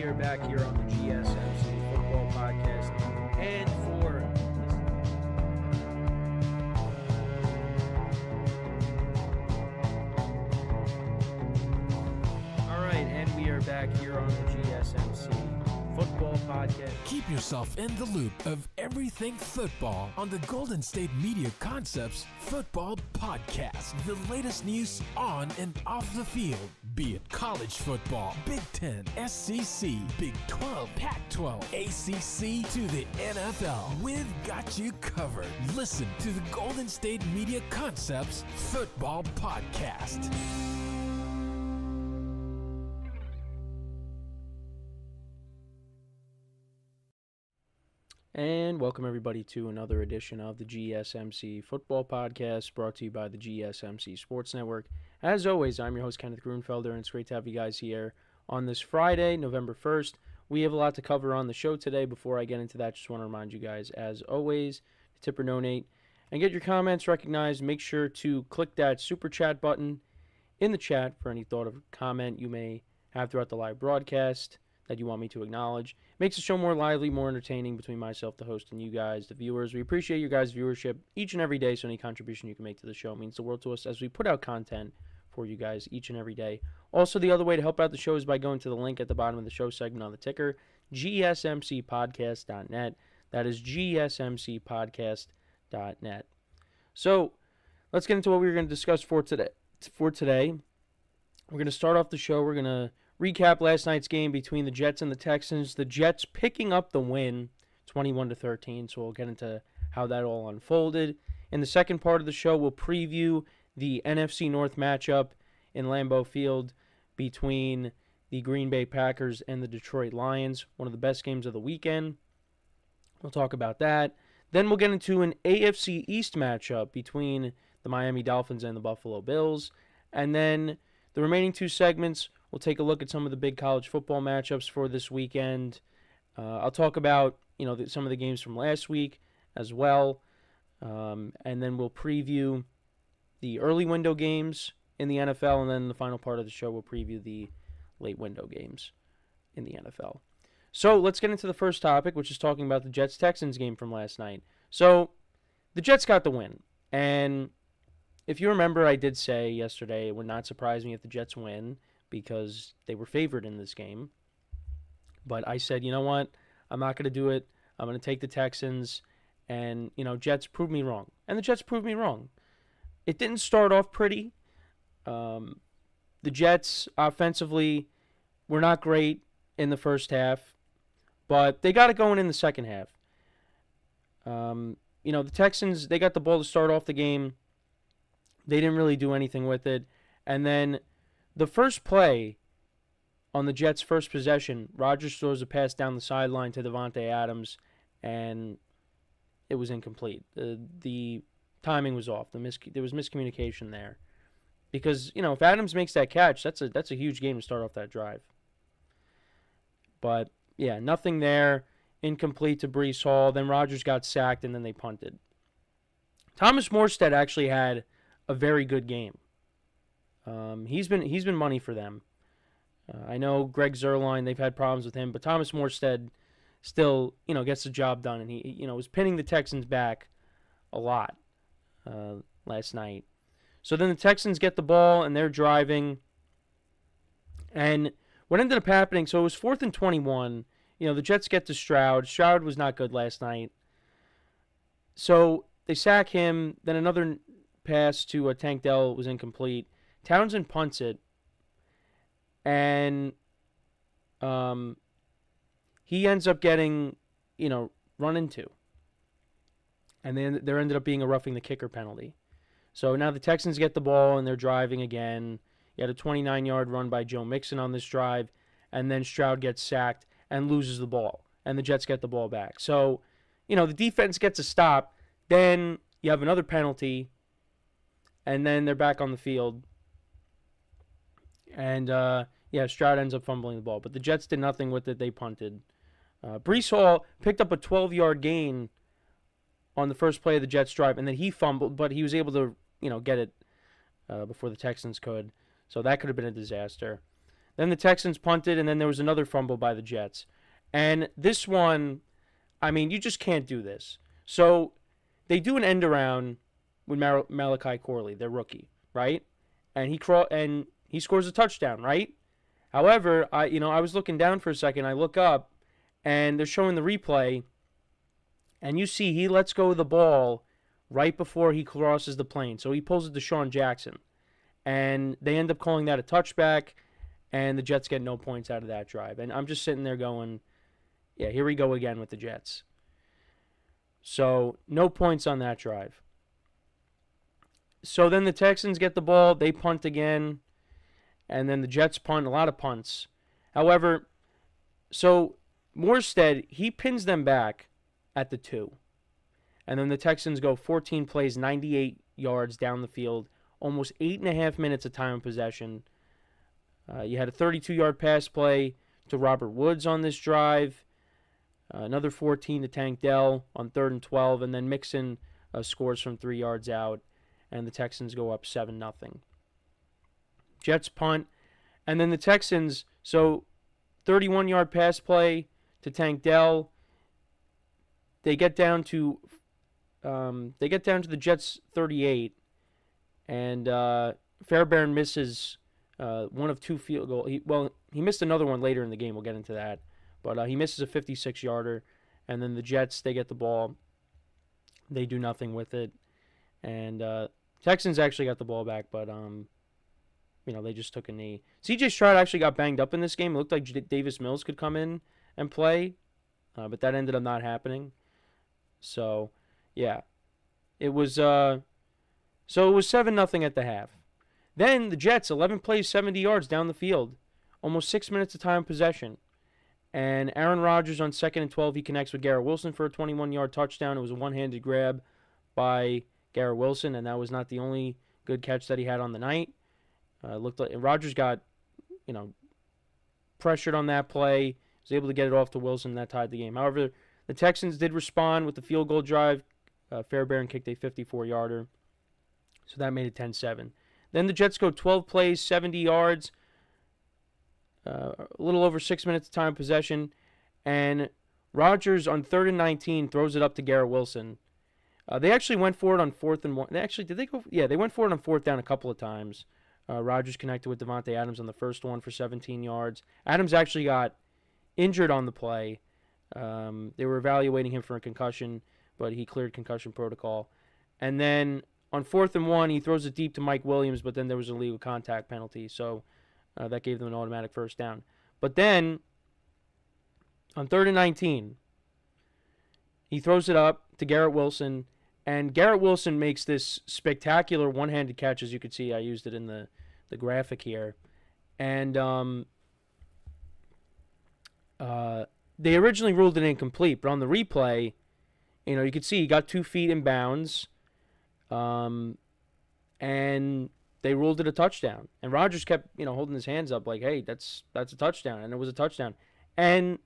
are back here on the GSMC Football Podcast. And for we are back here on the GSMC Football Podcast. Keep yourself in the loop of everything football on the Golden State Media Concepts Football Podcast. The latest news on and off the field, be it college football, Big Ten, SEC, Big 12, Pac-12, ACC to the NFL. We've got you covered. Listen to the Golden State Media Concepts Football Podcast. And welcome everybody to another edition of the GSMC Football Podcast, brought to you by the GSMC Sports Network. As always, I'm your host, Kenneth Grunfelder, and it's great to have you guys here on this Friday, November 1st. We have a lot to cover on the show today. Before I get into that, just want to remind you guys, as always, to tip or donate and get your comments recognized. Make sure to click that super chat button in the chat for any thought or comment you may have throughout the live broadcast that you want me to acknowledge. Makes the show more lively, more entertaining between myself, the host, and you guys, the viewers. We appreciate you guys' viewership each and every day, so any contribution you can make to the show means the world to us as we put out content for you guys each and every day. Also, the other way to help out the show is by going to the link at the bottom of the show segment on the ticker, GSMCPodcast.net. That is GSMCPodcast.net. So, let's get into what we're going to discuss for today. We're going to start off the show. We're going to recap last night's game between the Jets and the Texans. The Jets picking up the win, 21-13, so we'll get into how that all unfolded. In the second part of the show, we'll preview the NFC North matchup in Lambeau Field between the Green Bay Packers and the Detroit Lions, one of the best games of the weekend. We'll talk about that. Then we'll get into an AFC East matchup between the Miami Dolphins and the Buffalo Bills. And then the remaining two segments, we'll take a look at some of the big college football matchups for this weekend. I'll talk about some of the games from last week as well, and then we'll preview the early window games in the NFL, and then in the final part of the show we'll preview the late window games in the NFL. So let's get into the first topic, which is talking about the Jets-Texans game from last night. So the Jets got the win, and if you remember, I did say yesterday it would not surprise me if the Jets win, because they were favored in this game. But I said, you know what? I'm not going to do it. I'm going to take the Texans. And, Jets proved me wrong. And the Jets proved me wrong. It didn't start off pretty. The Jets offensively were not great in the first half, but they got it going in the second half. The Texans, they got the ball to start off the game. They didn't really do anything with it. And then the first play on the Jets' first possession, Rodgers throws a pass down the sideline to Davante Adams, and it was incomplete. The timing was off. There was miscommunication there. Because, if Adams makes that catch, that's a huge game to start off that drive. But, yeah, nothing there. Incomplete to Breece Hall. Then Rodgers got sacked, and then they punted. Thomas Morstead actually had a very good game. He's been money for them. I know Greg Zuerlein, they've had problems with him, but Thomas Morstead still, gets the job done, and he, was pinning the Texans back a lot last night. So then the Texans get the ball, and they're driving, and what ended up happening, so it was 4th and 21. The Jets get to Stroud. Stroud was not good last night. So they sack him, then another pass to Tank Dell was incomplete. Townsend punts it, and he ends up getting, run into. And then there ended up being a roughing the kicker penalty. So now the Texans get the ball, and they're driving again. You had a 29-yard run by Joe Mixon on this drive, and then Stroud gets sacked and loses the ball, and the Jets get the ball back. So, the defense gets a stop. Then you have another penalty, and then they're back on the field. And, Stroud ends up fumbling the ball. But the Jets did nothing with it. They punted. Breece Hall picked up a 12-yard gain on the first play of the Jets drive, and then he fumbled, but he was able to, get it before the Texans could. So that could have been a disaster. Then the Texans punted, and then there was another fumble by the Jets. And this one, I mean, you just can't do this. So they do an end around with Malachi Corley, their rookie, right? And he scores a touchdown, right? However, I was looking down for a second. I look up, and they're showing the replay, and you see he lets go of the ball right before he crosses the plane. So he pulls it to Deshaun Jackson, and they end up calling that a touchback, and the Jets get no points out of that drive. And I'm just sitting there going, yeah, here we go again with the Jets. So no points on that drive. So then the Texans get the ball, they punt again, and then the Jets punt, a lot of punts. However, so Morstead, he pins them back at the 2. And then the Texans go 14 plays, 98 yards down the field, almost 8.5 minutes of time of possession. You had a 32-yard pass play to Robert Woods on this drive, another 14 to Tank Dell on 3rd and 12, and then Mixon scores from 3 yards out, and the Texans go up 7-0. Jets punt, and then the Texans, so 31-yard pass play to Tank Dell. They get down to the Jets 38, and Fairbairn misses one of 2 field goals. He missed another one later in the game. We'll get into that, but he misses a 56-yarder, and then the Jets, they get the ball. They do nothing with it, and Texans actually got the ball back, but they just took a knee. C.J. Stroud actually got banged up in this game. It looked like Davis Mills could come in and play, but that ended up not happening. So, yeah, it was 7-0 at the half. Then the Jets, 11 plays, 70 yards down the field, almost 6 minutes of time possession. And Aaron Rodgers on 2nd and 12, he connects with Garrett Wilson for a 21-yard touchdown. It was a one-handed grab by Garrett Wilson, and that was not the only good catch that he had on the night. Looked like Rodgers got, pressured on that play, was able to get it off to Wilson, and that tied the game. However, the Texans did respond with the field goal drive. Fairbairn kicked a 54-yarder, so that made it 10-7. Then the Jets go 12 plays, 70 yards, a little over 6 minutes of time possession, and Rodgers on 3rd and 19 throws it up to Garrett Wilson. They actually went for it on 4th and 1. Did they go? Yeah, they went for it on 4th down a couple of times. Rodgers connected with Devontae Adams on the first one for 17 yards. Adams actually got injured on the play. They were evaluating him for a concussion, but he cleared concussion protocol. And then on 4th and 1, he throws it deep to Mike Williams, but then there was a legal contact penalty, so that gave them an automatic first down. But then on 3rd and 19, he throws it up to Garrett Wilson, and Garrett Wilson makes this spectacular one-handed catch, as you can see. I used it in the graphic here. And they originally ruled it incomplete, but on the replay, you could see he got 2 feet in bounds, and they ruled it a touchdown. And Rodgers kept, holding his hands up like, hey, that's a touchdown, and it was a touchdown. And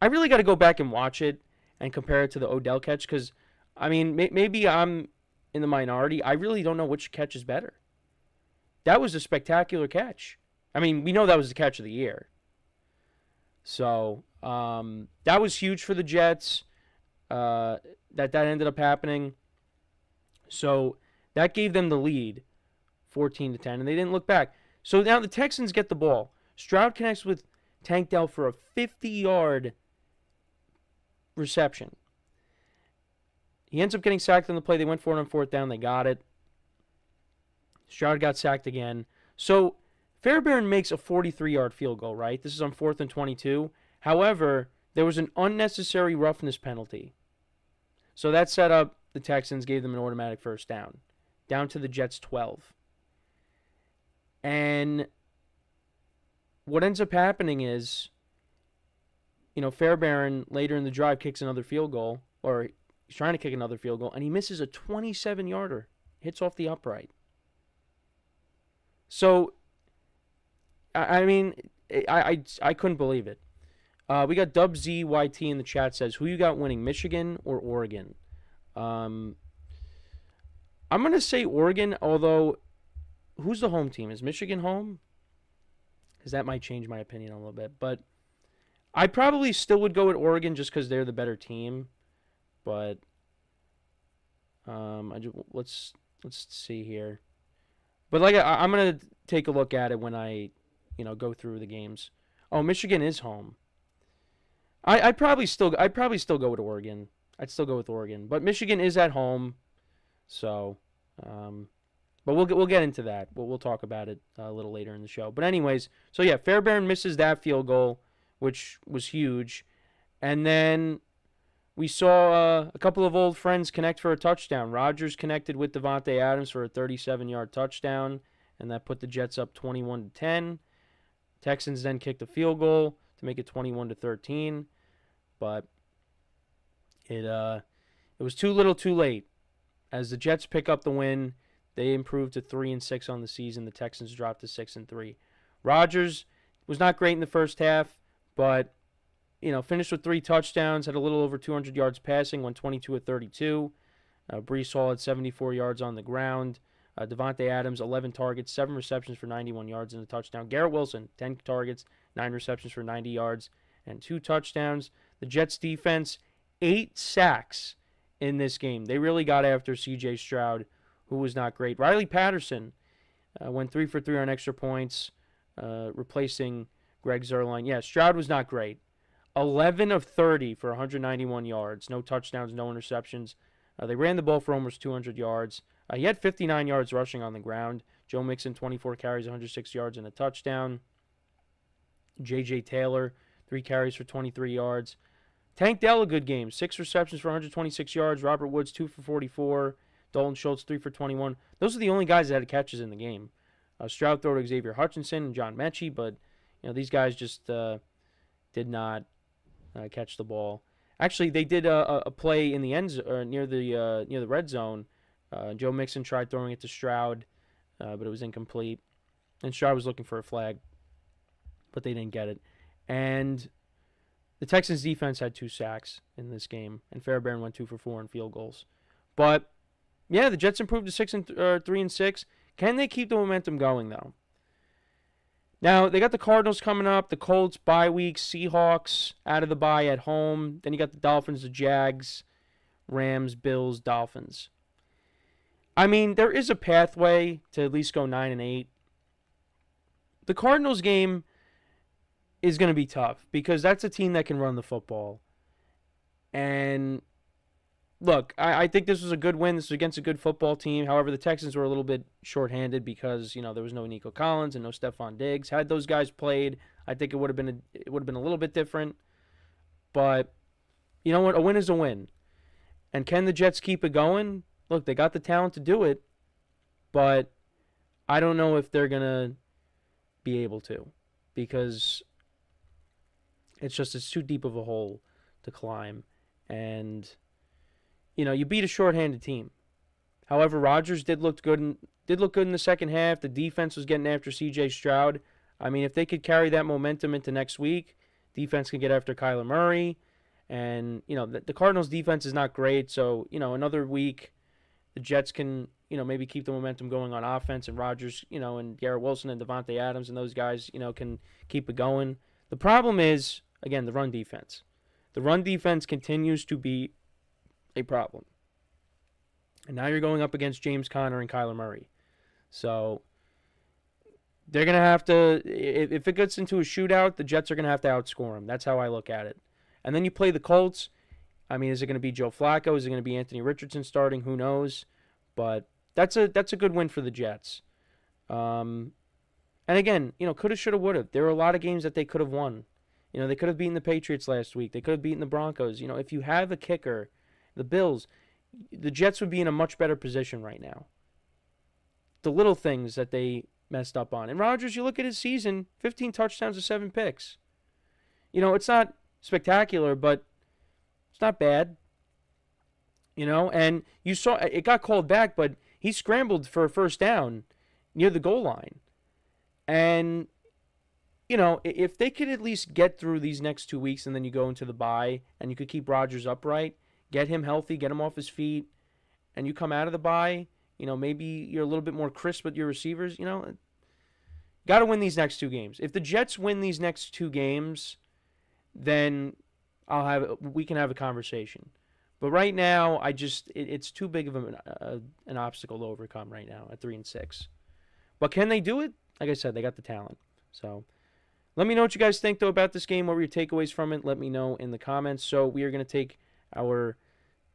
I really got to go back and watch it and compare it to the Odell catch, because maybe I'm in the minority. I really don't know which catch is better. That was a spectacular catch. We know that was the catch of the year. So that was huge for the Jets. That ended up happening. So that gave them the lead, 14-10, and they didn't look back. So now the Texans get the ball. Stroud connects with Tank Dell for a 50-yard reception. He ends up getting sacked on the play. They went for it on 4th down. They got it. Stroud got sacked again. So Fairbairn makes a 43-yard field goal, right? This is on 4th and 22. However, there was an unnecessary roughness penalty. So that set up the Texans, gave them an automatic first down to the Jets 12. And what ends up happening is, Fairbairn later in the drive kicks another field goal, or he's trying to kick another field goal, and he misses a 27-yarder, hits off the upright. So, I couldn't believe it. We got DubZYT in the chat says, who you got winning, Michigan or Oregon? I'm going to say Oregon, although who's the home team? Is Michigan home? because that might change my opinion a little bit. But I probably still would go with Oregon just because they're the better team. But let's see here. But I'm gonna take a look at it when I, go through the games. Oh, Michigan is home. I'd probably still go with Oregon. I'd still go with Oregon, but Michigan is at home, so. But we'll get into that. We'll talk about it a little later in the show. But anyways, so yeah, Fairbairn misses that field goal, which was huge, and then we saw a couple of old friends connect for a touchdown. Rodgers connected with Davante Adams for a 37-yard touchdown, and that put the Jets up 21-10. Texans then kicked a field goal to make it 21-13, but it was too little, too late. As the Jets pick up the win, they improved to 3-6 on the season. The Texans dropped to 6-3. Rodgers was not great in the first half, but finished with 3 touchdowns, had a little over 200 yards passing, went 22 of 32. Breece Hall had 74 yards on the ground. Davante Adams, 11 targets, 7 receptions for 91 yards and a touchdown. Garrett Wilson, 10 targets, 9 receptions for 90 yards and 2 touchdowns. The Jets defense, 8 sacks in this game. They really got after C.J. Stroud, who was not great. Riley Patterson went 3 for 3 on extra points, replacing Greg Zuerlein. Yeah, Stroud was not great. 11 of 30 for 191 yards. No touchdowns, no interceptions. They ran the ball for almost 200 yards. He had 59 yards rushing on the ground. Joe Mixon, 24 carries, 106 yards, and a touchdown. J.J. Taylor, 3 carries for 23 yards. Tank Dell, a good game. 6 receptions for 126 yards. Robert Woods, 2 for 44. Dalton Schultz, 3 for 21. Those are the only guys that had catches in the game. Stroud threw to Xavier Hutchinson and John Mechie, but these guys just did not catch the ball. Actually, they did a play in the near the red zone. Joe Mixon tried throwing it to Stroud, but it was incomplete. And Stroud was looking for a flag, but they didn't get it. And the Texans defense had 2 sacks in this game, and Fairbairn went 2 for 4 in field goals. But yeah, the Jets improved to 3-6. Can they keep the momentum going though? Now they got the Cardinals coming up, the Colts bye week, Seahawks out of the bye at home. Then you got the Dolphins, the Jags, Rams, Bills, Dolphins. I mean, there is a pathway to at least go 9-8. The Cardinals game is going to be tough because that's a team that can run the football. And look, I think this was a good win. This was against a good football team. However, the Texans were a little bit shorthanded because there was no Nico Collins and no Stephon Diggs. Had those guys played, I think it would have been a little bit different. But you know what? A win is a win. And can the Jets keep it going? Look, they got the talent to do it, but I don't know if they're gonna be able to because it's too deep of a hole to climb, and you beat a shorthanded team. However, Rodgers did look good in the second half. The defense was getting after C.J. Stroud. I mean, if they could carry that momentum into next week, defense can get after Kyler Murray, and the Cardinals' defense is not great. So another week, the Jets can maybe keep the momentum going on offense, and Rodgers and Garrett Wilson and Davante Adams and those guys can keep it going. The problem is, again, the run defense. The run defense continues to be a problem. And now you're going up against James Conner and Kyler Murray. So they're going to have to, if it gets into a shootout, the Jets are going to have to outscore them. That's how I look at it. And then you play the Colts. I mean, is it going to be Joe Flacco? Is it going to be Anthony Richardson starting? Who knows? But that's a good win for the Jets. And again, coulda, shoulda, woulda. There were a lot of games that they could have won. They could have beaten the Patriots last week. They could have beaten the Broncos. If you have a kicker, the Bills, the Jets would be in a much better position right now. The little things that they messed up on. And Rodgers, you look at his season, 15 touchdowns to 7 picks. It's not spectacular, but it's not bad. And you saw it got called back, but he scrambled for a first down near the goal line. And if they could at least get through these next 2 weeks and then you go into the bye and you could keep Rodgers upright, get him healthy, get him off his feet, and you come out of the bye, maybe you're a little bit more crisp with your receivers, got to win these next 2 games. If the Jets win these next 2 games, then we can have a conversation. But right now, it's too big of an obstacle to overcome right now at 3-6. But can they do it? Like I said, they got the talent. So let me know what you guys think, though, about this game. What were your takeaways from it? Let me know in the comments. So we are going to take our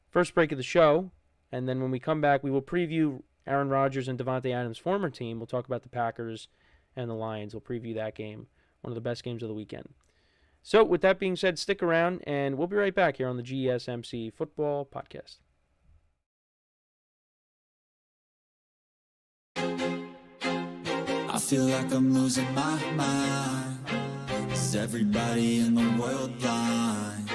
first break of the show, and then when we come back, we will preview Aaron Rodgers and Devontae Adams' former team. We'll talk about the Packers and the Lions. We'll preview that game, one of the best games of the weekend. So with that being said, stick around, and we'll be right back here on the GSMC Football Podcast. I feel like I'm losing my mind. Is everybody in the world blind?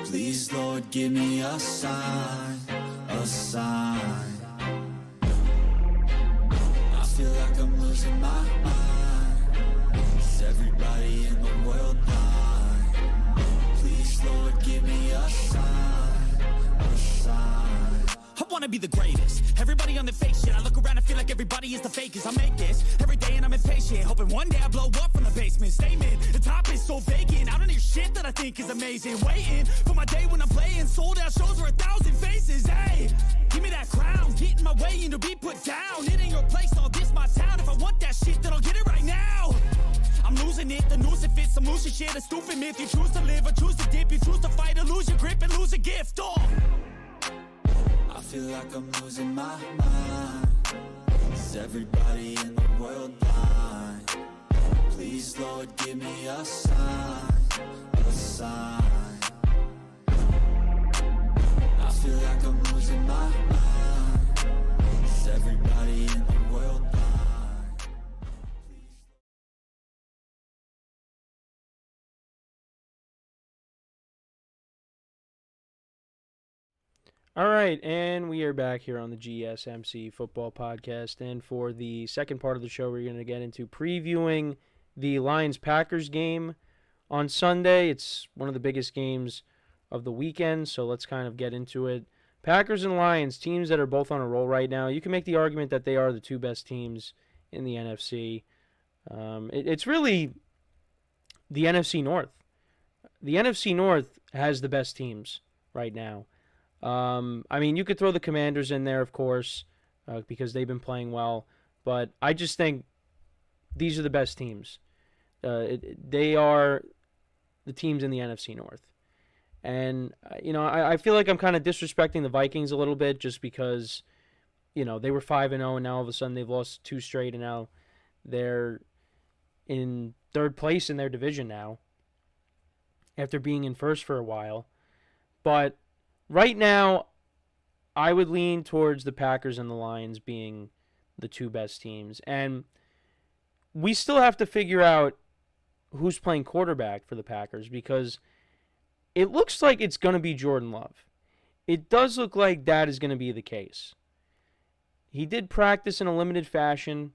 Please, Lord, give me a sign, a sign. I feel like I'm losing my mind. Is everybody in the world blind? Please, Lord, give me a sign, a sign. I wanna be the greatest. Everybody on the fake shit. I look around and feel like everybody is the fakest. I make this every day and I'm impatient, hoping one day I blow up from the basement. Statement, the top is so vacant. I don't hear shit that I think is amazing. Waiting for my day when I'm playing sold out shows for 1,000 faces. Hey, give me that crown, get in my way and to be put down. It ain't your place, all this my town. If I want that shit, then I'll get it right now. I'm losing it, the noose it fits. I'm losing shit, a stupid myth. You choose to live or choose to dip. You choose to fight or lose your grip and lose a gift. I feel like I'm losing my mind. Is everybody in the world blind? Please, Lord, give me a sign, a sign. I feel like I'm losing my mind. Is everybody in the world blind? All right, and we are back here on the GSMC Football Podcast. And for the second part of the show, we're going to get into previewing the Lions-Packers game on Sunday. It's one of the biggest games of the weekend, so let's kind of get into it. Packers and Lions, teams that are both on a roll right now. You can make the argument that they are the 2 best teams in the NFC. It's really the NFC North. The NFC North has the best teams right now. I mean, you could throw the Commanders in there, of course, because they've been playing well. But I just think these are the best teams. They are the teams in the NFC North. And, I feel like I'm kind of disrespecting the Vikings a little bit just because, they were 5-0 and now all of a sudden they've lost 2 straight and now they're in 3rd place in their division now after being in first for a while. But right now, I would lean towards the Packers and the Lions being the 2 best teams. And we still have to figure out who's playing quarterback for the Packers because it looks like it's going to be Jordan Love. It does look like that is going to be the case. He did practice in a limited fashion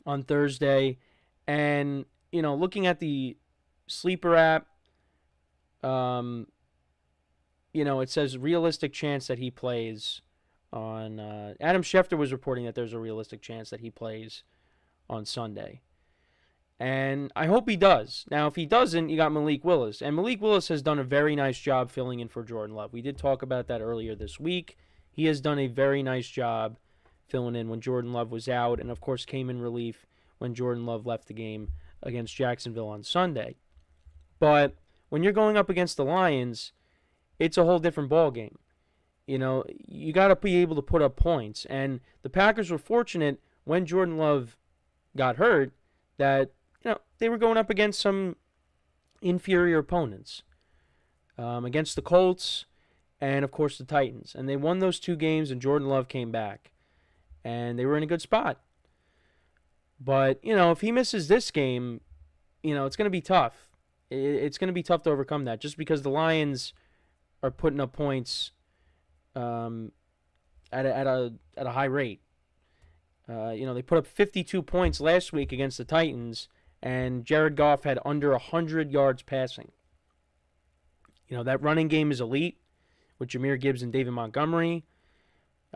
on Thursday. And, looking at the sleeper app, it says realistic chance that he plays on Adam Schefter was reporting that there's a realistic chance that he plays on Sunday. And I hope he does. Now, if he doesn't, you got Malik Willis. And Malik Willis has done a very nice job filling in for Jordan Love. We did talk about that earlier this week. He has done a very nice job filling in when Jordan Love was out and, of course, came in relief when Jordan Love left the game against Jacksonville on Sunday. But when you're going up against the Lions, it's a whole different ballgame. You got to be able to put up points. And the Packers were fortunate when Jordan Love got hurt that, they were going up against some inferior opponents. Against the Colts and, of course, the Titans. And they won those 2 games and Jordan Love came back. And they were in a good spot. But, if he misses this game, it's going to be tough. It's going to be tough to overcome that just because the Lions are putting up points at a high rate. They put up 52 points last week against the Titans, and Jared Goff had under 100 yards passing. That running game is elite with Jahmyr Gibbs and David Montgomery.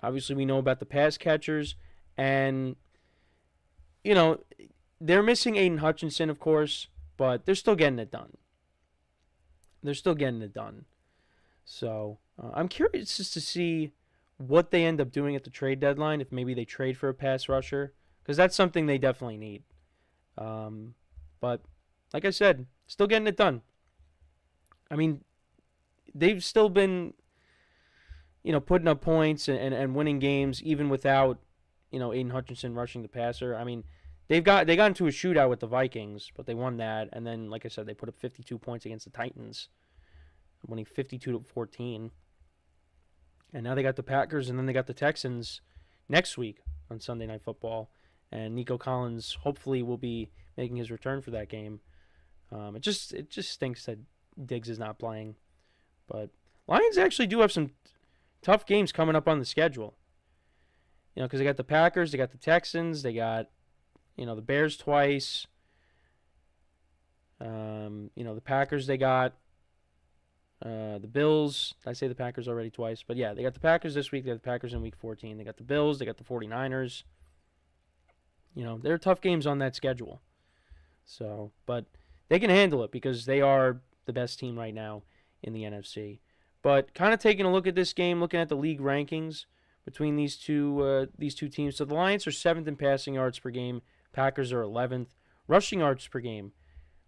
Obviously, we know about the pass catchers, and they're missing Aiden Hutchinson, of course, but they're still getting it done. So I'm curious just to see what they end up doing at the trade deadline, if maybe they trade for a pass rusher, because that's something they definitely need. But like I said, still getting it done. I mean, they've still been, putting up points and winning games even without, Aiden Hutchinson rushing the passer. I mean, they got into a shootout with the Vikings, but they won that. And then, like I said, they put up 52 points against the Titans, winning 52-14. And now they got the Packers, and then they got the Texans next week on Sunday Night Football. And Nico Collins hopefully will be making his return for that game. It just stinks that Diggs is not playing. But Lions actually do have some tough games coming up on the schedule. Because they got the Packers, they got the Texans, they got, the Bears twice. The Packers, they got the Bills. I say the Packers already twice. But yeah, they got the Packers this week. They got the Packers in week 14. They got the Bills. They got the 49ers. They're tough games on that schedule. So, but they can handle it because they are the best team right now in the NFC. But kind of taking a look at this game, looking at the league rankings between these two teams. So the Lions are 7th in passing yards per game. Packers are 11th. Rushing yards per game.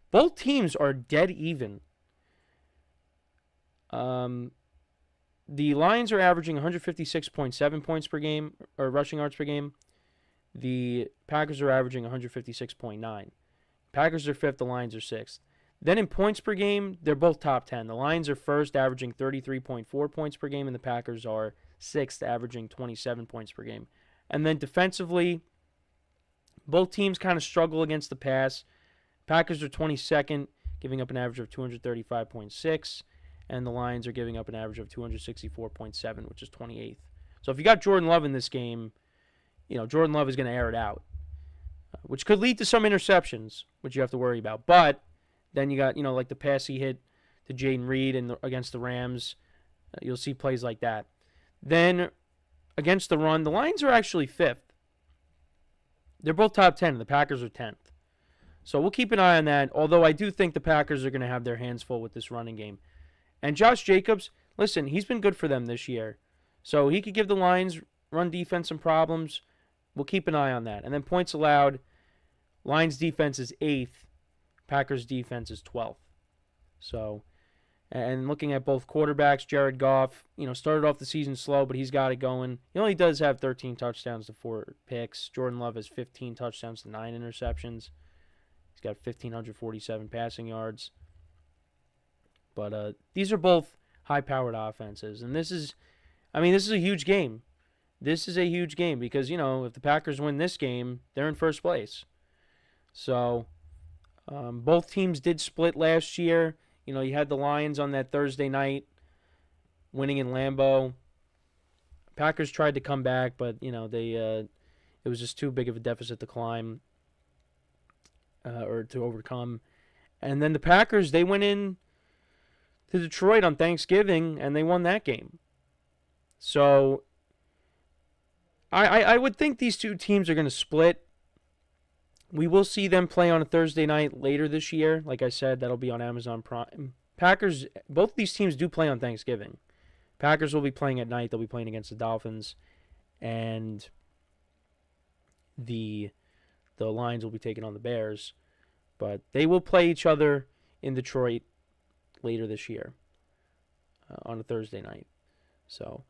Both teams are dead even. The Lions are averaging 156.7 points per game, or rushing yards per game. The Packers are averaging 156.9. Packers are 5th, the Lions are 6th. Then in points per game, they're both top 10. The Lions are 1st, averaging 33.4 points per game, and the Packers are 6th, averaging 27 points per game. And then defensively, both teams kind of struggle against the pass. Packers are 22nd, giving up an average of 235.6, and the Lions are giving up an average of 264.7, which is 28th. So if you got Jordan Love in this game, Jordan Love is going to air it out, which could lead to some interceptions, which you have to worry about. But then you got, like the pass he hit to Jaden Reed against the Rams. You'll see plays like that. Then against the run, the Lions are actually 5th. They're both top 10. The Packers are 10th. So we'll keep an eye on that, although I do think the Packers are going to have their hands full with this running game. And Josh Jacobs, listen, he's been good for them this year. So he could give the Lions run defense some problems. We'll keep an eye on that. And then points allowed, Lions defense is 8th. Packers defense is 12th. So, and looking at both quarterbacks, Jared Goff, started off the season slow, but he's got it going. He only does have 13 touchdowns to 4 picks. Jordan Love has 15 touchdowns to 9 interceptions. He's got 1,547 passing yards. But these are both high-powered offenses. And this is a huge game. This is a huge game because, if the Packers win this game, they're in first place. So, both teams did split last year. You had the Lions on that Thursday night, winning in Lambeau. Packers tried to come back, but, it was just too big of a deficit to climb or to overcome. And then the Packers, they went in to Detroit on Thanksgiving, and they won that game. So, I would think these two teams are going to split. We will see them play on a Thursday night later this year. Like I said, that'll be on Amazon Prime. Packers, both of these teams do play on Thanksgiving. Packers will be playing at night. They'll be playing against the Dolphins. And the Lions will be taking on the Bears. But they will play each other in Detroit later this year on a Thursday night. So,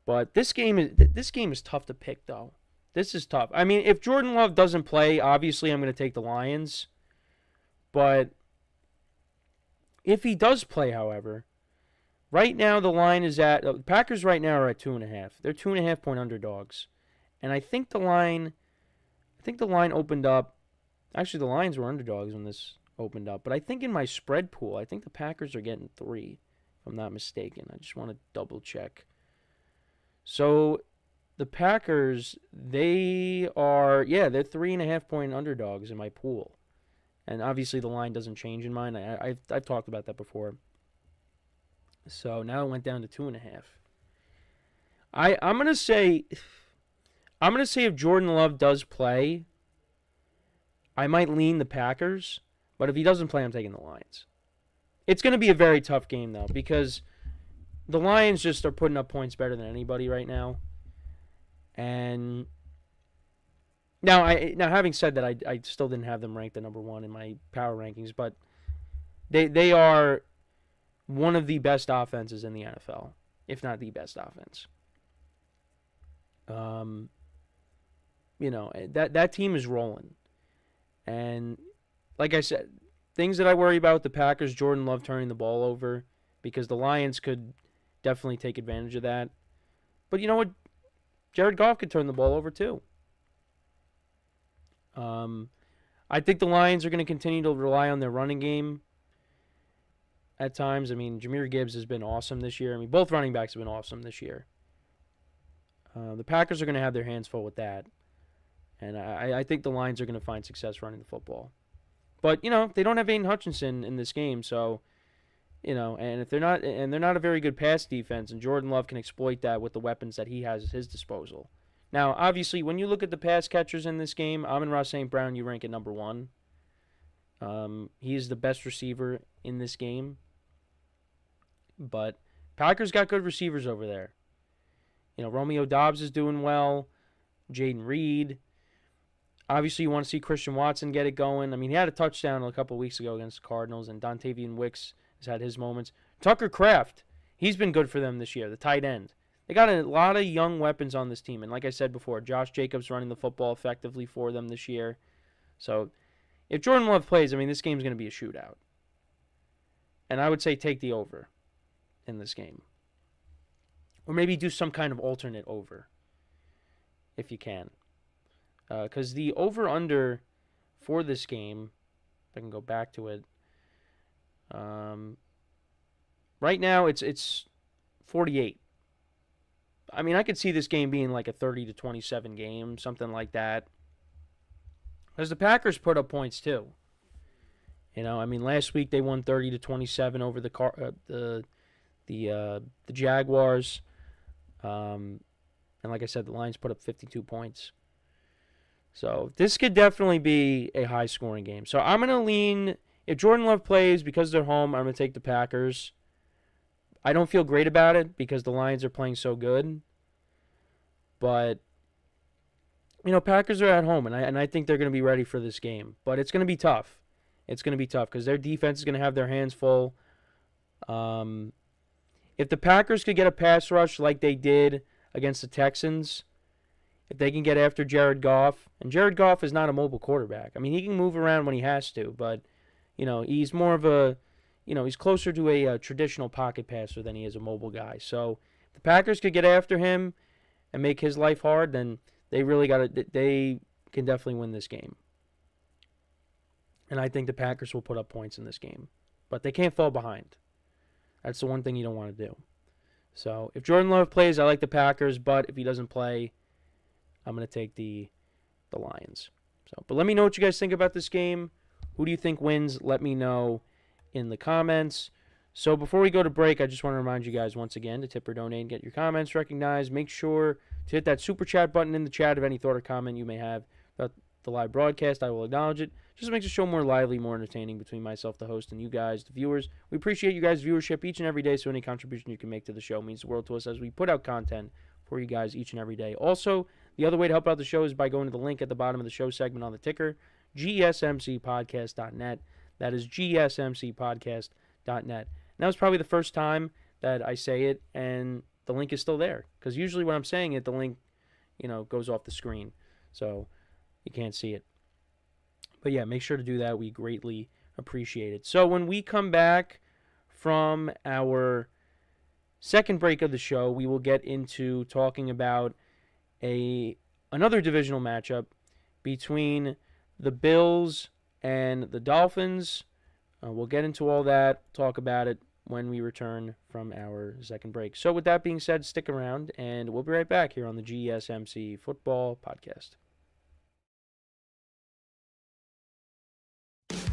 but this game is tough to pick, though. This is tough. I mean, if Jordan Love doesn't play, obviously I'm going to take the Lions. But if he does play, however, right now the line is at the Packers right now are at 2.5. They're 2.5-point underdogs, and I think the line opened up. Actually, the Lions were underdogs when this opened up, but I think in my spread pool, I think the Packers are getting 3, if I'm not mistaken. I just want to double check. So the Packers, they're 3.5-point underdogs in my pool. And obviously the line doesn't change in mine. I've talked about that before. So now it went down to 2.5. I'm gonna say if Jordan Love does play, I might lean the Packers, but if he doesn't play, I'm taking the Lions. It's going to be a very tough game, though, because the Lions just are putting up points better than anybody right now. And now having said that, I still didn't have them ranked at number 1 in my power rankings, but they are one of the best offenses in the NFL, if not the best offense. That team is rolling. And like I said, things that I worry about with the Packers, Jordan Love turning the ball over, because the Lions could definitely take advantage of that. But you know what? Jared Goff could turn the ball over too. I think the Lions are going to continue to rely on their running game at times. I mean, Jahmyr Gibbs has been awesome this year. I mean, both running backs have been awesome this year. The Packers are going to have their hands full with that. And I think the Lions are going to find success running the football. But, they don't have Aiden Hutchinson in this game, so, and if they're not a very good pass defense, and Jordan Love can exploit that with the weapons that he has at his disposal. Now, obviously, when you look at the pass catchers in this game, Amon-Ra St. Brown, you rank at number 1. He is the best receiver in this game. But Packers got good receivers over there. Romeo Doubs is doing well. Jaden Reed. Obviously, you want to see Christian Watson get it going. I mean, he had a touchdown a couple of weeks ago against the Cardinals, and Dontavian Wicks has had his moments. Tucker Kraft, he's been good for them this year, the tight end. They got a lot of young weapons on this team, and like I said before, Josh Jacobs running the football effectively for them this year. So, if Jordan Love plays, I mean, this game's going to be a shootout. And I would say take the over in this game. Or maybe do some kind of alternate over, if you can. Because the over-under for this game, if I can go back to it, right now it's 48. I mean, I could see this game being like a 30-27 game, something like that. Because the Packers put up points too. I mean, last week they won 30-27 over the Jaguars. And like I said, the Lions put up 52 points. So this could definitely be a high-scoring game. So I'm going to lean, if Jordan Love plays, because they're home, I'm going to take the Packers. I don't feel great about it because the Lions are playing so good. But, Packers are at home, and I think they're going to be ready for this game. But it's going to be tough. It's going to be tough because their defense is going to have their hands full. If the Packers could get a pass rush like they did against the Texans, if they can get after Jared Goff, and Jared Goff is not a mobile quarterback. I mean, he can move around when he has to, but, he's more of a, he's closer to a traditional pocket passer than he is a mobile guy. So if the Packers could get after him and make his life hard, then they can definitely win this game. And I think the Packers will put up points in this game. But they can't fall behind. That's the one thing you don't want to do. So if Jordan Love plays, I like the Packers, but if he doesn't play, I'm going to take the Lions. But let me know what you guys think about this game. Who do you think wins? Let me know in the comments. So before we go to break, I just want to remind you guys once again to tip or donate and get your comments recognized. Make sure to hit that super chat button in the chat of any thought or comment you may have about the live broadcast. I will acknowledge it. Just makes the show more lively, more entertaining between myself, the host, and you guys, the viewers. We appreciate you guys' viewership each and every day, so any contribution you can make to the show means the world to us as we put out content for you guys each and every day. Also, the other way to help out the show is by going to the link at the bottom of the show segment on the ticker, GSMCPodcast.net. That is GSMCPodcast.net. And that was probably the first time that I say it, and the link is still there. Because usually when I'm saying it, the link, goes off the screen. So you can't see it. But yeah, make sure to do that. We greatly appreciate it. So when we come back from our second break of the show, we will get into talking about another divisional matchup between the Bills and the Dolphins. We'll get into all that, talk about it when we return from our second break. So with that being said, stick around, and we'll be right back here on the GSMC Football Podcast.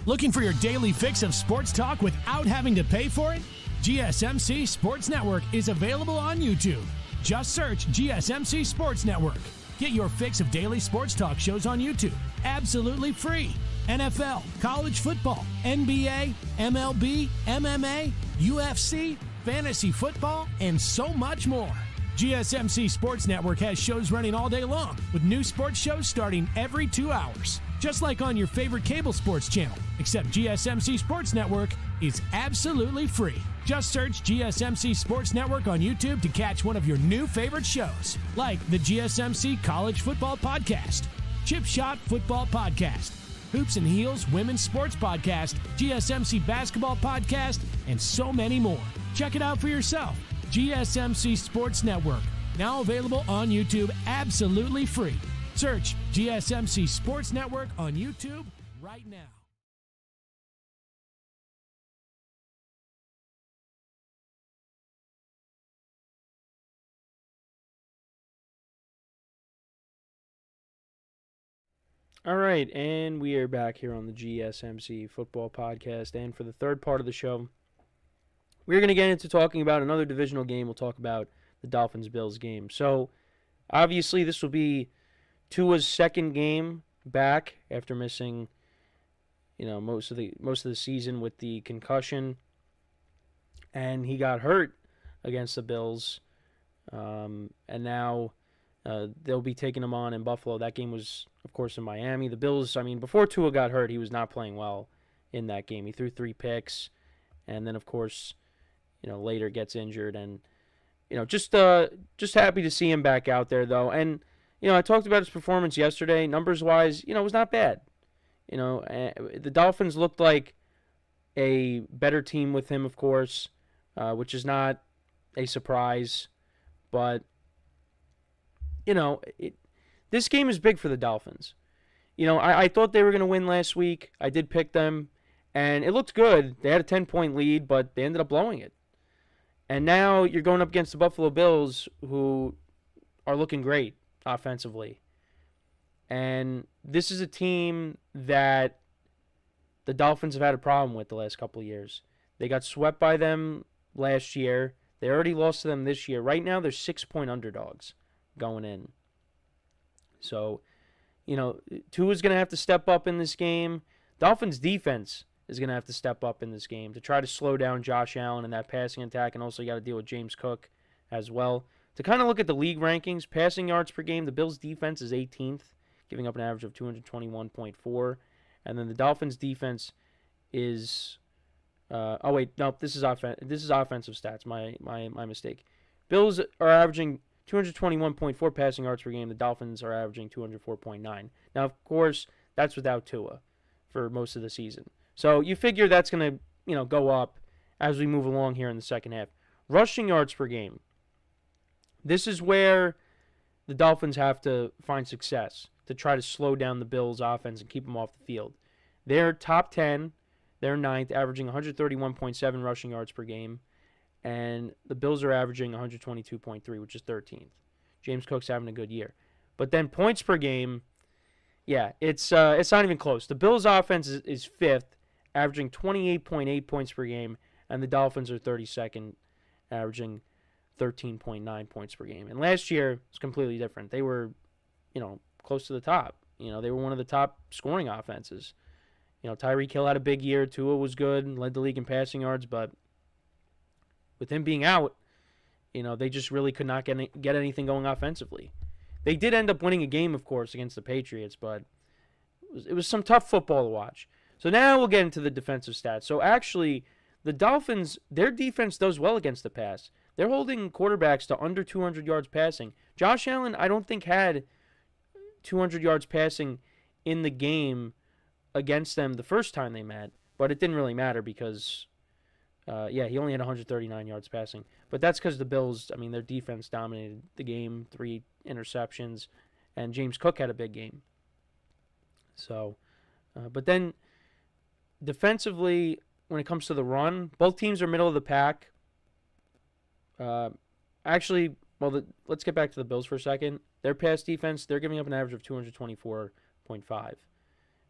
Looking for your daily fix of sports talk without having to pay for it? GSMC Sports Network is available on YouTube. Just search GSMC Sports Network. Get your fix of daily sports talk shows on YouTube, absolutely free. NFL, college football, NBA, MLB, MMA, UFC, fantasy football, and so much more. GSMC Sports Network has shows running all day long, with new sports shows starting every 2 hours. Just like on your favorite cable sports channel, except GSMC Sports Network is absolutely free. Just search GSMC Sports Network on YouTube to catch one of your new favorite shows, like the GSMC College Football Podcast, Chip Shot Football Podcast, Hoops and Heels Women's Sports Podcast, GSMC Basketball Podcast, and so many more. Check it out for yourself. GSMC Sports Network, now available on YouTube absolutely free. Search GSMC Sports Network on YouTube right now. All right, and we are back here on the GSMC Football Podcast. And for the third part of the show, we're going to get into talking about another divisional game. We'll talk about the Dolphins-Bills game. So, obviously, this will be Tua's second game back after missing, most of the season with the concussion, and he got hurt against the Bills, and now they'll be taking him on in Buffalo. That game was, of course, in Miami. The Bills, before Tua got hurt, he was not playing well in that game. He threw 3 picks, and then, of course, later gets injured, and just happy to see him back out there though. And I talked about his performance yesterday. Numbers wise, it was not bad. The Dolphins looked like a better team with him, of course, which is not a surprise. But this game is big for the Dolphins. I thought they were going to win last week. I did pick them, and it looked good. They had a 10-point lead, but they ended up blowing it. And now you're going up against the Buffalo Bills, who are looking great offensively. And this is a team that the Dolphins have had a problem with the last couple of years. They got swept by them last year. They already lost to them this year. Right now, they're 6-point underdogs going in. So, Tua's going to have to step up in this game. Dolphins defense is going to have to step up in this game to try to slow down Josh Allen in that passing attack, and also you got to deal with James Cook as well. To kind of look at the league rankings, passing yards per game, the Bills' defense is 18th, giving up an average of 221.4, and then the Dolphins' defense is this is offensive stats. My mistake. Bills are averaging 221.4 passing yards per game. The Dolphins are averaging 204.9. Now, of course, that's without Tua for most of the season. So you figure that's going to, go up as we move along here in the second half. Rushing yards per game. This is where the Dolphins have to find success to try to slow down the Bills' offense and keep them off the field. They're top 10. They're 9th, averaging 131.7 rushing yards per game. And the Bills are averaging 122.3, which is 13th. James Cook's having a good year. But then points per game, it's not even close. The Bills' offense is 5th, averaging 28.8 points per game, and the Dolphins are 32nd, averaging 13.9 points per game. And last year, it was completely different. They were, close to the top. They were one of the top scoring offenses. Tyreek Hill had a big year. Tua was good and led the league in passing yards, but with him being out, they just really could not get anything going offensively. They did end up winning a game, of course, against the Patriots, but it was some tough football to watch. So now we'll get into the defensive stats. So actually, the Dolphins, their defense does well against the pass. They're holding quarterbacks to under 200 yards passing. Josh Allen, I don't think, had 200 yards passing in the game against them the first time they met, but it didn't really matter because, he only had 139 yards passing. But that's because the Bills, their defense dominated the game, 3 interceptions, and James Cook had a big game. So, but then defensively, when it comes to the run, both teams are middle of the pack. Let's get back to the Bills for a second. Their pass defense, they're giving up an average of 224.5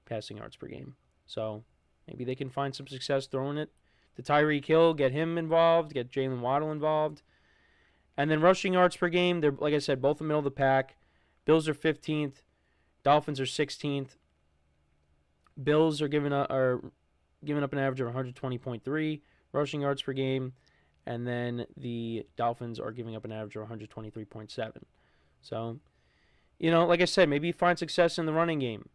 passing yards per game. So maybe they can find some success throwing it to Tyreek Hill, get him involved, get Jalen Waddle involved. And then rushing yards per game, they're, like I said, both in the middle of the pack. Bills are 15th. Dolphins are 16th. Bills are giving up an average of 120.3 rushing yards per game, and then the Dolphins are giving up an average of 123.7. So, like I said, maybe you find success in the running game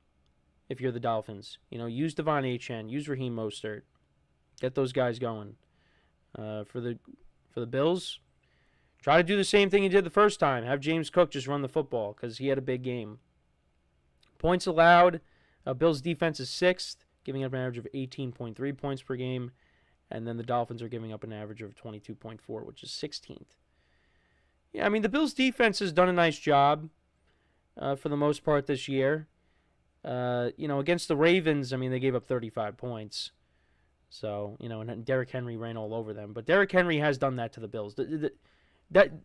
if you're the Dolphins. Use Devon Achane, use Raheem Mostert, get those guys going. For the Bills, try to do the same thing you did the first time. Have James Cook just run the football because he had a big game. Points allowed, Bills defense is 6th, giving up an average of 18.3 points per game. And then the Dolphins are giving up an average of 22.4, which is 16th. Yeah, the Bills defense has done a nice job for the most part this year. Against the Ravens, they gave up 35 points. So, and Derrick Henry ran all over them. But Derrick Henry has done that to the Bills.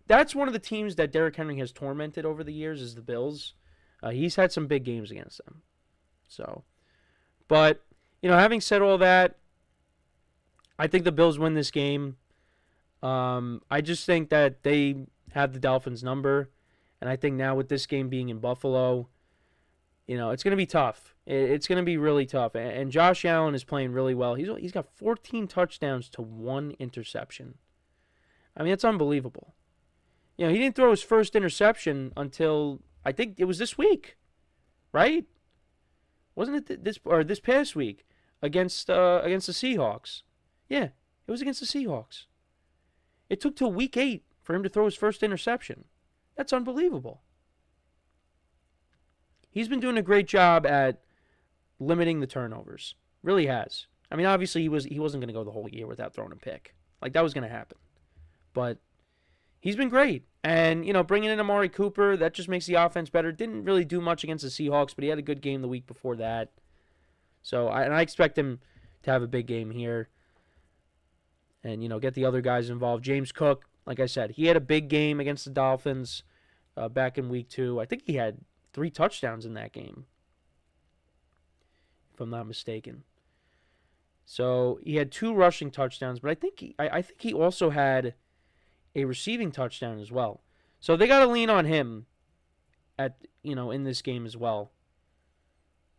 That's one of the teams that Derrick Henry has tormented over the years is the Bills. He's had some big games against them. So, but, having said all that, I think the Bills win this game. I just think that they have the Dolphins' number. And I think now with this game being in Buffalo, it's going to be tough. It's going to be really tough. And Josh Allen is playing really well. He's got 14 touchdowns to 1 interception. That's unbelievable. He didn't throw his first interception until, I think it was this week, right? Wasn't it this past week against the Seahawks? Yeah, it was against the Seahawks. It took till week 8 for him to throw his first interception. That's unbelievable. He's been doing a great job at limiting the turnovers. Really has. Obviously he wasn't going to go the whole year without throwing a pick. That was going to happen. But he's been great. And, bringing in Amari Cooper, that just makes the offense better. Didn't really do much against the Seahawks, but he had a good game the week before that. So, I expect him to have a big game here. And, get the other guys involved. James Cook, like I said, he had a big game against the Dolphins back in week 2. I think he had 3 touchdowns in that game, if I'm not mistaken. So he had 2 rushing touchdowns, but I think he also had a receiving touchdown as well. So they got to lean on him in this game as well.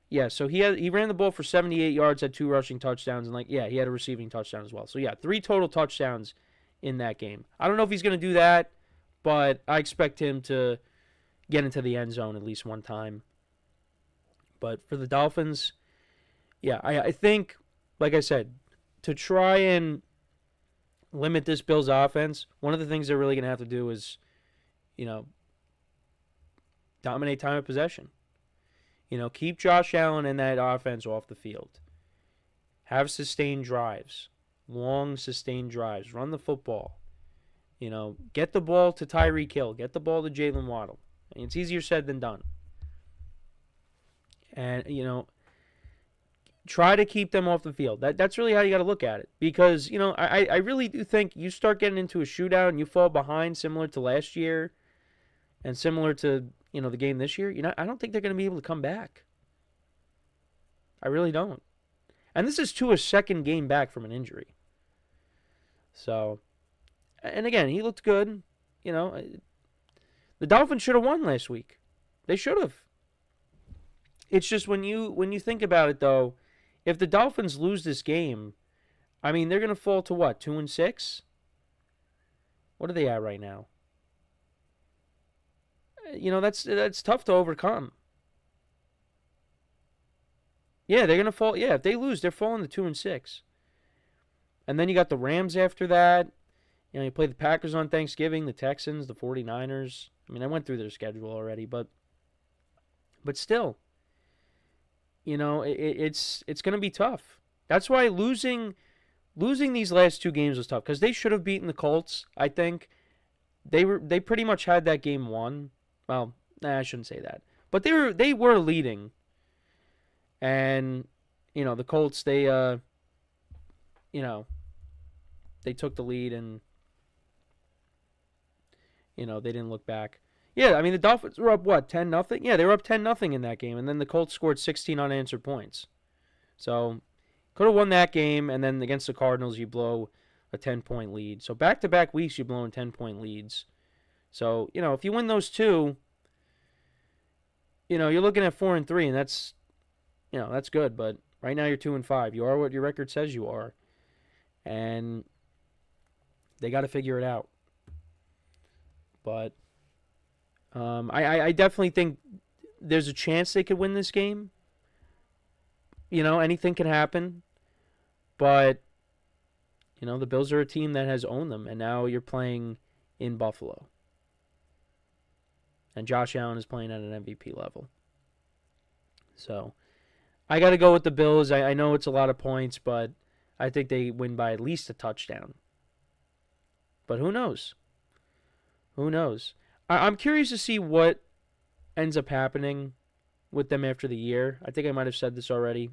Yeah, so he ran the ball for 78 yards, had 2 rushing touchdowns, and he had a receiving touchdown as well. So 3 total touchdowns in that game. I don't know if he's going to do that, but I expect him to get into the end zone at least one time. But for the Dolphins, I think, like I said, to try and limit this Bills offense, one of the things they're really going to have to do is, dominate time of possession. Keep Josh Allen and that offense off the field. Have sustained drives. Long sustained drives. Run the football. Get the ball to Tyreek Hill. Get the ball to Jalen Waddle. It's easier said than done. And, try to keep them off the field. That's really how you got to look at it. Because, I really do think you start getting into a shootout and you fall behind similar to last year and similar to, the game this year, I don't think they're going to be able to come back. I really don't. And this is to a second game back from an injury. So, and again, he looked good. The Dolphins should have won last week. They should have. It's just when you think about it, though, if the Dolphins lose this game, they're going to fall to what, 2-6? What are they at right now? That's tough to overcome. Yeah, they're going to fall. Yeah, if they lose, they're falling to 2-6. And then you got the Rams after that. You play the Packers on Thanksgiving, the Texans, the 49ers. I went through their schedule already, but still, it's going to be tough. That's why losing these last 2 games was tough, because they should have beaten the Colts. I think they pretty much had that game won. Well, I shouldn't say that, but they were leading, and the Colts they took the lead and they didn't look back. Yeah, the Dolphins were up, 10-0? Yeah, they were up 10-0 in that game, and then the Colts scored 16 unanswered points. So, could have won that game, and then against the Cardinals, you blow a 10-point lead. So, back-to-back weeks, you're blowing 10-point leads. So, if you win those 2, you're looking at 4-3, and that's good. But right now you're 2-5. You are what your record says you are, and they got to figure it out. But I definitely think there's a chance they could win this game. Anything can happen. But, the Bills are a team that has owned them, and now you're playing in Buffalo. And Josh Allen is playing at an MVP level. So, I got to go with the Bills. I know it's a lot of points, but I think they win by at least a touchdown. But who knows? Who knows? I'm curious to see what ends up happening with them after the year. I think I might have said this already.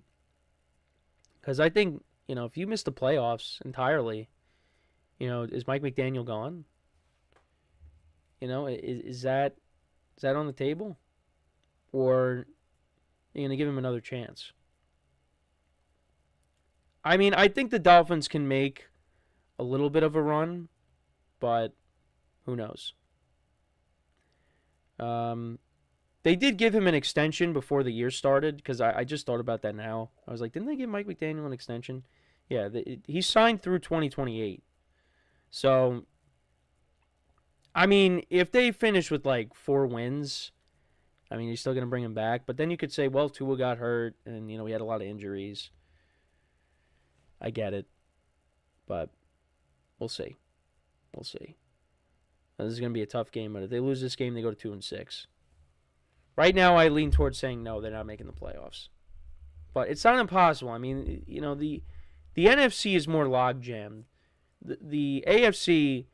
Because I think, if you miss the playoffs entirely, is Mike McDaniel gone? Is that on the table? Or are you going to give him another chance? I mean, I think the Dolphins can make a little bit of a run, but who knows? They did give him an extension before the year started, because I just thought about that now. I was like, didn't they give Mike McDaniel an extension? Yeah, he signed through 2028. So, I mean, if they finish with 4 wins, I mean, you're still going to bring him back. But then you could say, well, Tua got hurt, and, we had a lot of injuries. I get it. But we'll see. We'll see. This is going to be a tough game, but if they lose this game, they go to 2-6. Right now, I lean towards saying no, they're not making the playoffs. But it's not impossible. I mean, the NFC is more log-jammed. The AFC,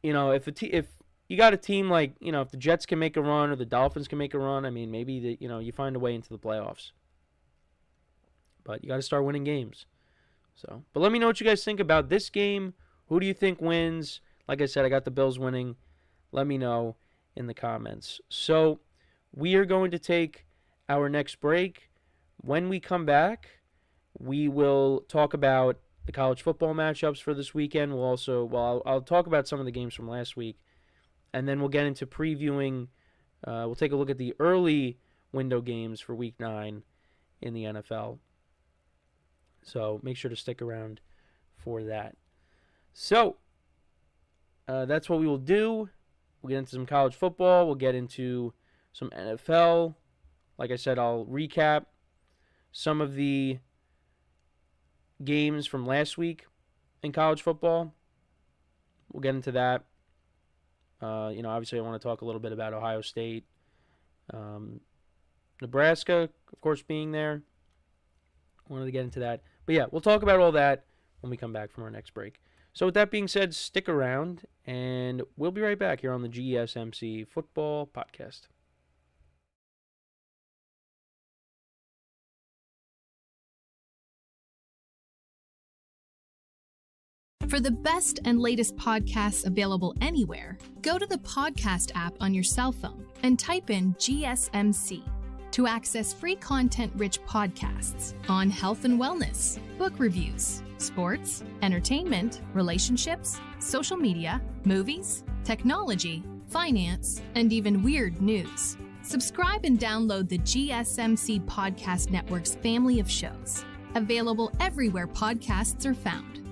if you got a team like, if the Jets can make a run or the Dolphins can make a run, I mean, maybe, you find a way into the playoffs. But you got to start winning games. But let me know what you guys think about this game. Who do you think wins? Like I said, I got the Bills winning. Let me know in the comments. So, we are going to take our next break. When we come back, we will talk about the college football matchups for this weekend. We'll also, I'll talk about some of the games from last week, and then we'll get into previewing. We'll take a look at the early window games for Week 9 in the NFL. So make sure to stick around for that. So that's what we will do. We'll get into some college football. We'll get into some NFL. Like I said, I'll recap some of the games from last week in college football. We'll get into that. Obviously I want to talk a little bit about Ohio State. Nebraska, of course, being there. I wanted to get into that. But yeah, we'll talk about all that when we come back from our next break. So with that being said, stick around, and we'll be right back here on the GSMC Football Podcast. For the best and latest podcasts available anywhere, go to the podcast app on your cell phone and type in GSMC to access free content-rich podcasts on health and wellness, book reviews, sports, entertainment, relationships, social media, movies, technology, finance, and even weird news. Subscribe and download the GSMC Podcast Network's family of shows, available everywhere podcasts are found.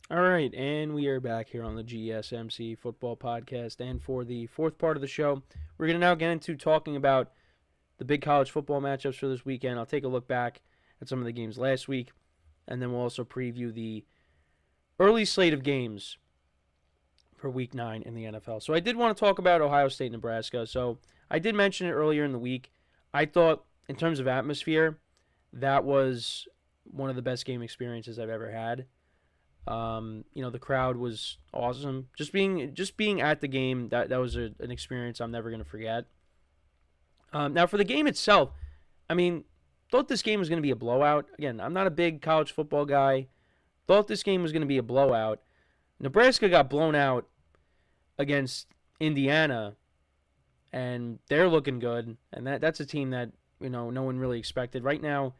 All right, and we are back here on the GSMC Football Podcast. And for the fourth part of the show, we're going to now get into talking about the big college football matchups for this weekend. I'll take a look back at some of the games last week, and then we'll also preview the early slate of games for Week 9 in the NFL. So I did want to talk about Ohio State, Nebraska. So I did mention it earlier in the week. I thought, in terms of atmosphere, that was one of the best game experiences I've ever had. The crowd was awesome. Just being at the game, that was an experience I'm never going to forget. Now, for the game itself, I mean, thought this game was going to be a blowout. Again, I'm not a big college football guy. Thought this game was going to be a blowout. Nebraska got blown out against Indiana, and they're looking good. And that's a team that, no one really expected. Right now,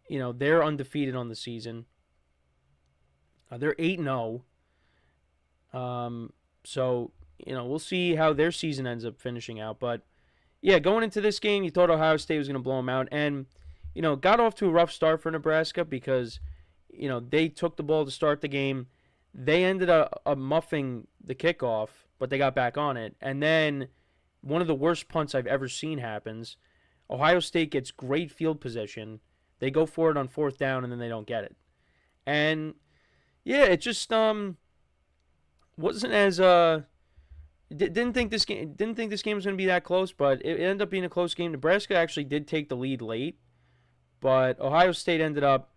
they're undefeated on the season. They're 8-0. So, we'll see how their season ends up finishing out. But, yeah, going into this game, you thought Ohio State was going to blow them out. And, got off to a rough start for Nebraska because, they took the ball to start the game. They ended up muffing the kickoff, but they got back on it. And then one of the worst punts I've ever seen happens. Ohio State gets great field position. They go for it on 4th down, and then they don't get it. And, yeah, it just wasn't as didn't think this game was going to be that close, but it ended up being a close game. Nebraska actually did take the lead late, but Ohio State ended up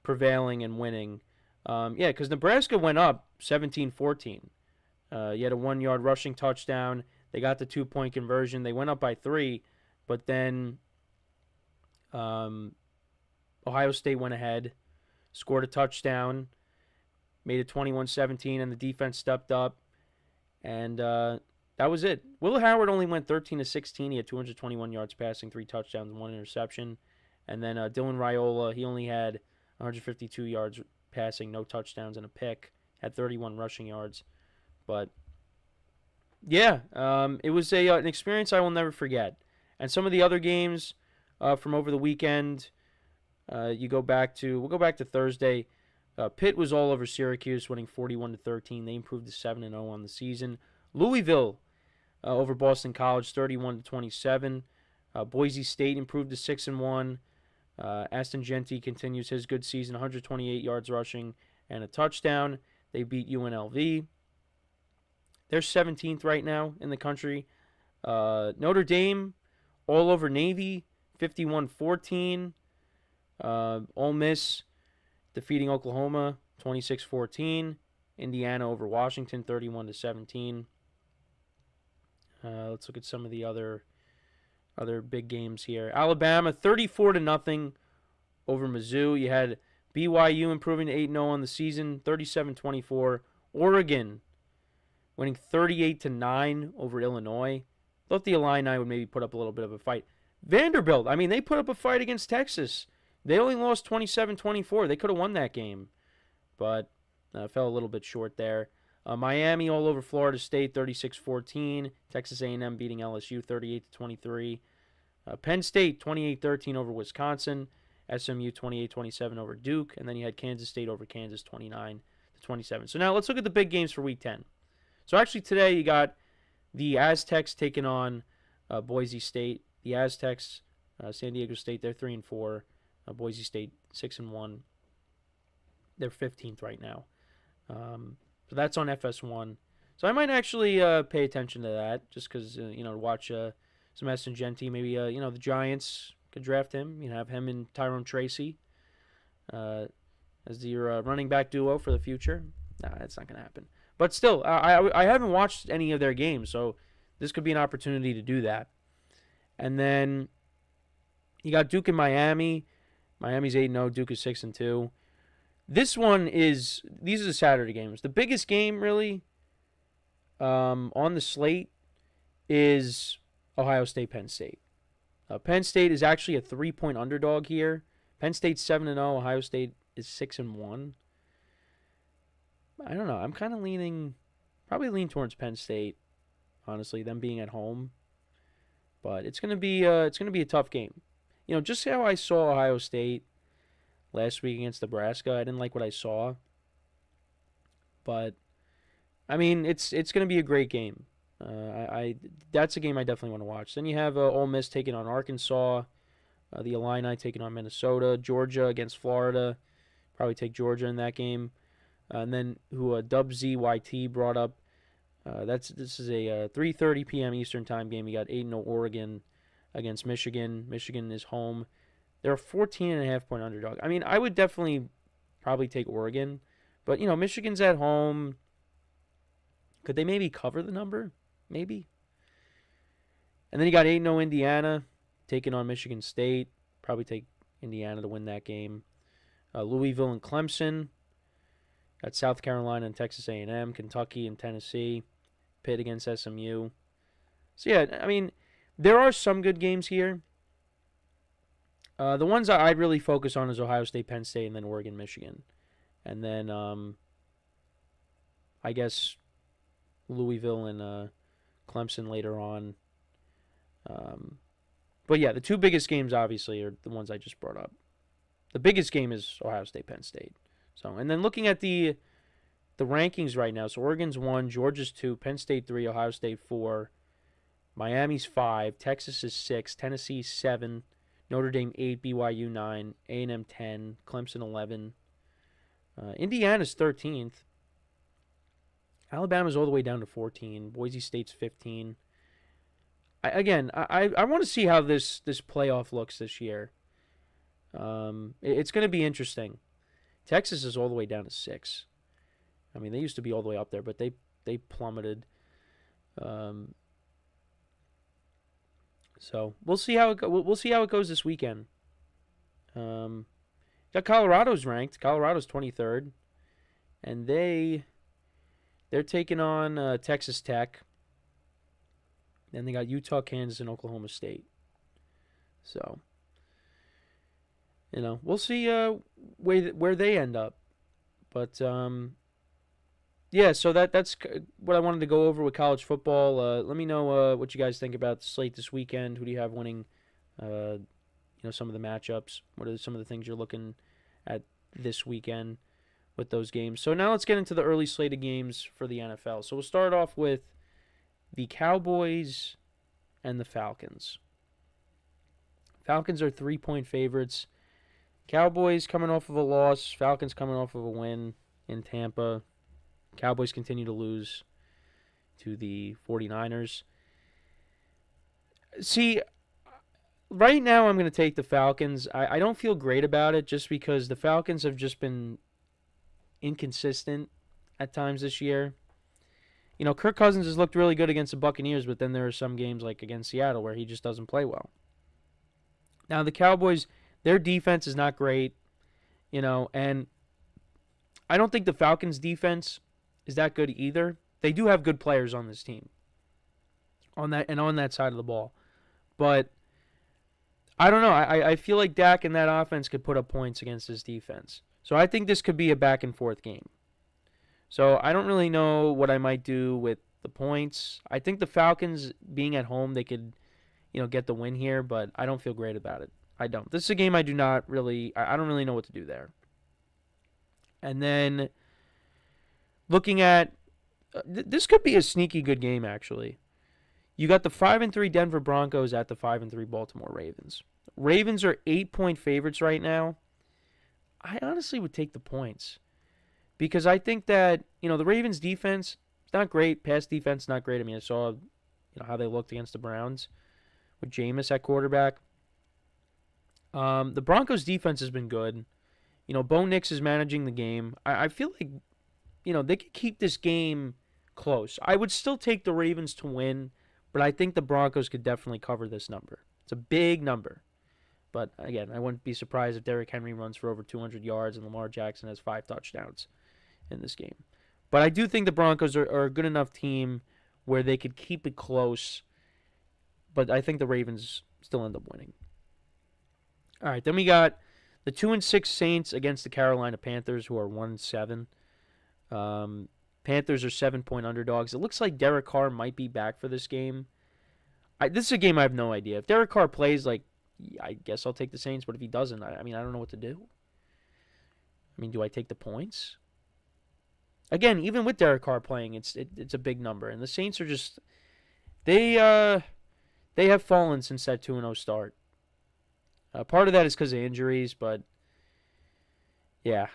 prevailing and winning. Because Nebraska went up 17-14. You had a 1-yard rushing touchdown. They got the 2-point conversion. They went up by 3, but then Ohio State went ahead, scored a touchdown, made it 21-17, and the defense stepped up, and that was it. Will Howard only went 13-16. He had 221 yards passing, 3 touchdowns, and 1 interception. And then Dylan Raiola, he only had 152 yards passing, no touchdowns, and a pick. Had 31 rushing yards. But, yeah, it was an experience I will never forget. And some of the other games from over the weekend, we'll go back to Thursday. Pitt was all over Syracuse, winning 41-13. They improved to 7-0 on the season. Louisville over Boston College, 31-27. Boise State improved to 6-1. Aston Genty continues his good season, 128 yards rushing and a touchdown. They beat UNLV. They're 17th right now in the country. Notre Dame all over Navy, 51-14. Ole Miss defeating Oklahoma, 26-14. Indiana over Washington, 31-17. Let's look at some of the other big games here. Alabama, 34-0 over Mizzou. You had BYU improving to 8-0 on the season, 37-24. Oregon winning 38-9 over Illinois. Thought the Illini would maybe put up a little bit of a fight. Vanderbilt, they put up a fight against Texas. They only lost 27-24. They could have won that game, but fell a little bit short there. Miami all over Florida State, 36-14. Texas A&M beating LSU, 38-23. Penn State, 28-13 over Wisconsin. SMU, 28-27 over Duke. And then you had Kansas State over Kansas, 29-27. So now let's look at the big games for Week 10. So actually today you got the Aztecs taking on Boise State. The Aztecs, San Diego State, they're 3-4. Boise State 6-1. They're 15th right now. So that's on FS1. So I might actually pay attention to that just because, to watch some Aston Genty. Maybe, the Giants could draft him. Have him and Tyrone Tracy as your running back duo for the future. Nah, that's not going to happen. But still, I haven't watched any of their games, so this could be an opportunity to do that. And then you got Duke and Miami. Miami's 8-0. Duke is 6-2. These are the Saturday games. The biggest game, really, on the slate is Ohio State, Penn State. Penn State is actually a 3-point underdog here. Penn State's 7-0. Ohio State is 6-1. I don't know. I'm kind of probably lean towards Penn State, honestly, them being at home. But it's gonna be a tough game. Just how I saw Ohio State last week against Nebraska, I didn't like what I saw. But it's going to be a great game. That's a game I definitely want to watch. Then you have Ole Miss taking on Arkansas, the Illini taking on Minnesota, Georgia against Florida. Probably take Georgia in that game. And then who Dub ZYT brought up. This is a 3:30 p.m. Eastern time game. You got 8-0 Oregon against Michigan. Michigan is home. They're a 14.5-point underdog. I would definitely probably take Oregon. But, Michigan's at home. Could they maybe cover the number? Maybe. And then you got 8-0 Indiana taking on Michigan State. Probably take Indiana to win that game. Louisville and Clemson. Got South Carolina and Texas A&M. Kentucky and Tennessee. Pitt against SMU. So, yeah, there are some good games here. The ones I'd really focus on is Ohio State, Penn State, and then Oregon, Michigan. And then I guess Louisville and Clemson later on. But yeah, the two biggest games obviously are the ones I just brought up. The biggest game is Ohio State, Penn State. So, and then looking at the rankings right now, so Oregon's 1, Georgia's 2, Penn State 3, Ohio State 4, Miami's 5, Texas is 6, Tennessee 7, Notre Dame 8, BYU 9, A&M 10, Clemson 11, Indiana's 13th, Alabama's all the way down to 14, Boise State's 15. I want to see how this playoff looks this year. It's going to be interesting. Texas is all the way down to 6. I mean, they used to be all the way up there, but they plummeted. So we'll see how we'll see how it goes this weekend. Got Colorado's ranked. Colorado's 23rd, and they're taking on Texas Tech. Then they got Utah, Kansas, and Oklahoma State. So, we'll see where they end up. But yeah, so that's what I wanted to go over with college football. Let me know what you guys think about the slate this weekend. Who do you have winning? Some of the matchups. What are some of the things you're looking at this weekend with those games? So now let's get into the early slate of games for the NFL. So we'll start off with the Cowboys and the Falcons. Falcons are 3-point favorites. Cowboys coming off of a loss. Falcons coming off of a win in Tampa. Cowboys continue to lose to the 49ers. See, right now I'm going to take the Falcons. I don't feel great about it just because the Falcons have just been inconsistent at times this year. Kirk Cousins has looked really good against the Buccaneers, but then there are some games like against Seattle where he just doesn't play well. Now, the Cowboys, their defense is not great, and I don't think the Falcons' defense is that good either. They do have good players on this team, on that side of the ball. But I don't know. I feel like Dak and that offense could put up points against this defense. So I think this could be a back-and-forth game. So I don't really know what I might do with the points. I think the Falcons, being at home, they could, get the win here, but I don't feel great about it. I don't. This is a game I don't really know what to do there. And then looking at, this could be a sneaky good game, actually. You got the 5-3 Denver Broncos at the 5-3 Baltimore Ravens. Ravens are 8-point favorites right now. I honestly would take the points. Because I think that, the Ravens defense is not great. Pass defense not great. I mean, I saw, how they looked against the Browns with Jameis at quarterback. The Broncos defense has been good. Bo Nix is managing the game. I feel like, they could keep this game close. I would still take the Ravens to win, but I think the Broncos could definitely cover this number. It's a big number. But, again, I wouldn't be surprised if Derrick Henry runs for over 200 yards and Lamar Jackson has 5 touchdowns in this game. But I do think the Broncos are a good enough team where they could keep it close. But I think the Ravens still end up winning. All right, then we got the 2-6 Saints against the Carolina Panthers, who are 1-7. Panthers are 7-point underdogs. It looks like Derek Carr might be back for this game. This is a game I have no idea. If Derek Carr plays, I guess I'll take the Saints. But if he doesn't, I don't know what to do. Do I take the points? Again, even with Derek Carr playing, it's a big number. And the Saints are just, they have fallen since that 2-0 start. Part of that is because of injuries, but yeah.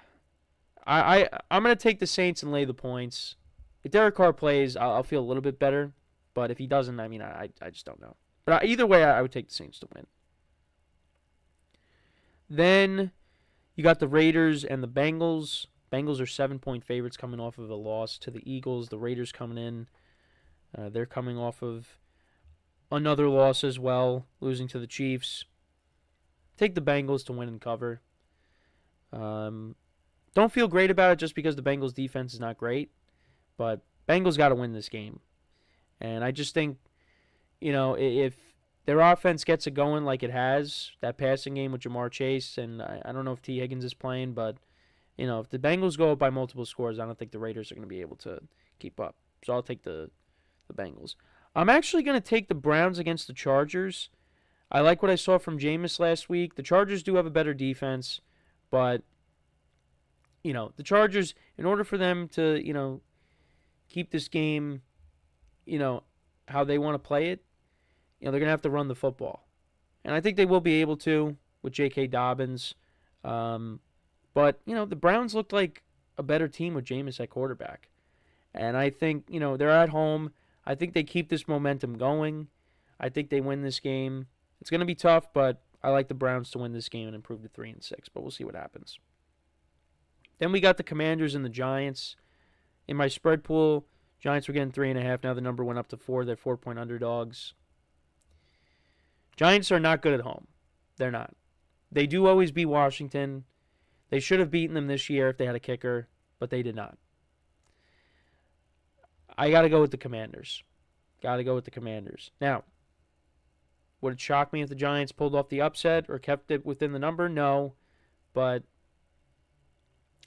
I'm going to take the Saints and lay the points. If Derek Carr plays, I'll feel a little bit better. But if he doesn't, I just don't know. But either way, I would take the Saints to win. Then you got the Raiders and the Bengals. Bengals are 7-point favorites coming off of a loss to the Eagles. The Raiders coming in. They're coming off of another loss as well, losing to the Chiefs. Take the Bengals to win and cover. Don't feel great about it just because the Bengals defense is not great. But Bengals got to win this game. And I just think, if their offense gets it going like it has, that passing game with Jamar Chase, and I don't know if T. Higgins is playing, but, if the Bengals go up by multiple scores, I don't think the Raiders are going to be able to keep up. So I'll take the Bengals. I'm actually going to take the Browns against the Chargers. I like what I saw from Jameis last week. The Chargers do have a better defense, but, the Chargers, in order for them to, keep this game, how they want to play it, they're going to have to run the football. And I think they will be able to with J.K. Dobbins. But, the Browns looked like a better team with Jameis at quarterback. And I think, they're at home. I think they keep this momentum going. I think they win this game. It's going to be tough, but I like the Browns to win this game and improve to 3-6. But we'll see what happens. Then we got the Commanders and the Giants. In my spread pool, Giants were getting 3.5. Now the number went up to 4. They're 4-point underdogs. Giants are not good at home. They're not. They do always beat Washington. They should have beaten them this year if they had a kicker, but they did not. I got to go with the Commanders. Now, would it shock me if the Giants pulled off the upset or kept it within the number? No, but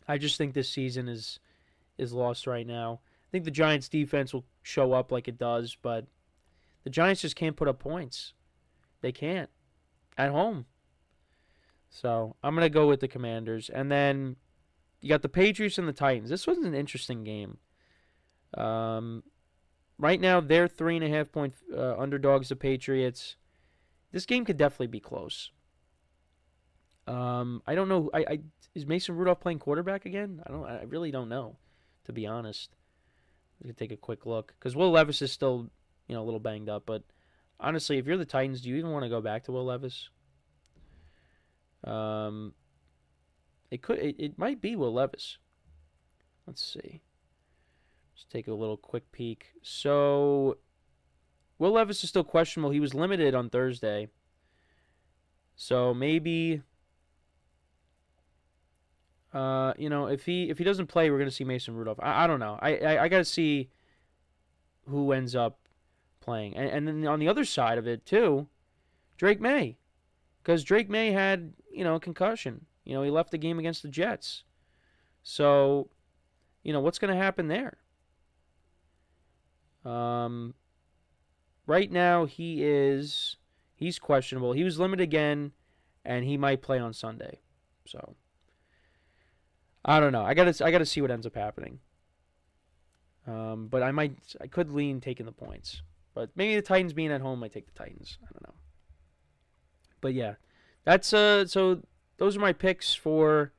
I just think this season is lost right now. I think the Giants' defense will show up like it does, but the Giants just can't put up points. They can't at home. So I'm going to go with the Commanders. And then you got the Patriots and the Titans. This was an interesting game. Right now, they're 3.5-point underdogs, the Patriots. This game could definitely be close. I don't know. Is Mason Rudolph playing quarterback again? I really don't know, to be honest. We could take a quick look because Will Levis is still, a little banged up. But honestly, if you're the Titans, do you even want to go back to Will Levis? It might be Will Levis. Let's see. Let's take a little quick peek. So, Will Levis is still questionable. He was limited on Thursday. So maybe, if he doesn't play, we're gonna see Mason Rudolph. I don't know. I gotta see who ends up playing. And then on the other side of it too, Drake May, because Drake May had a concussion. He left the game against the Jets. So, what's gonna happen there? Right now he's questionable. He was limited again, and he might play on Sunday. So I don't know. I gotta see what ends up happening. But I could lean taking the points. But maybe the Titans being at home might take the Titans. I don't know. But yeah, that's so those are my picks for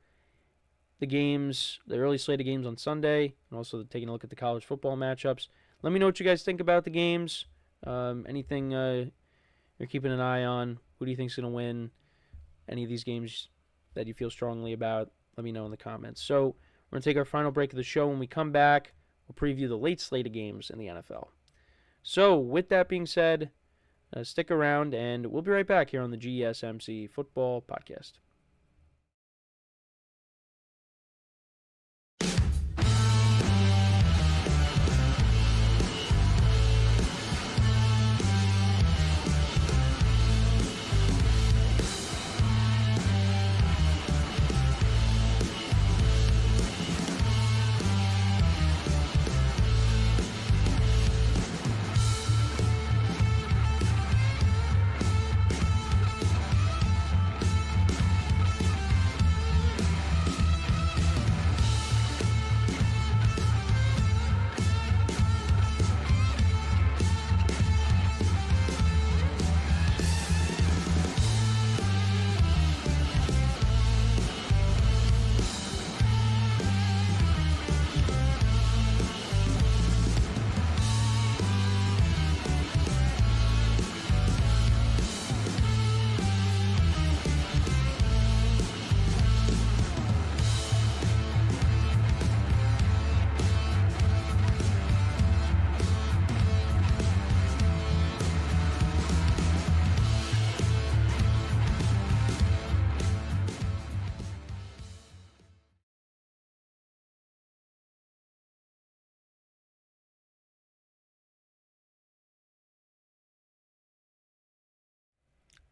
the games, the early slate of games on Sunday, and also taking a look at the college football matchups. Let me know what you guys think about the games. Anything you're keeping an eye on? Who do you think's going to win? Any of these games that you feel strongly about? Let me know in the comments. So we're going to take our final break of the show. When we come back, we'll preview the late slate of games in the NFL. So with that being said, stick around, and we'll be right back here on the GSMC Football Podcast.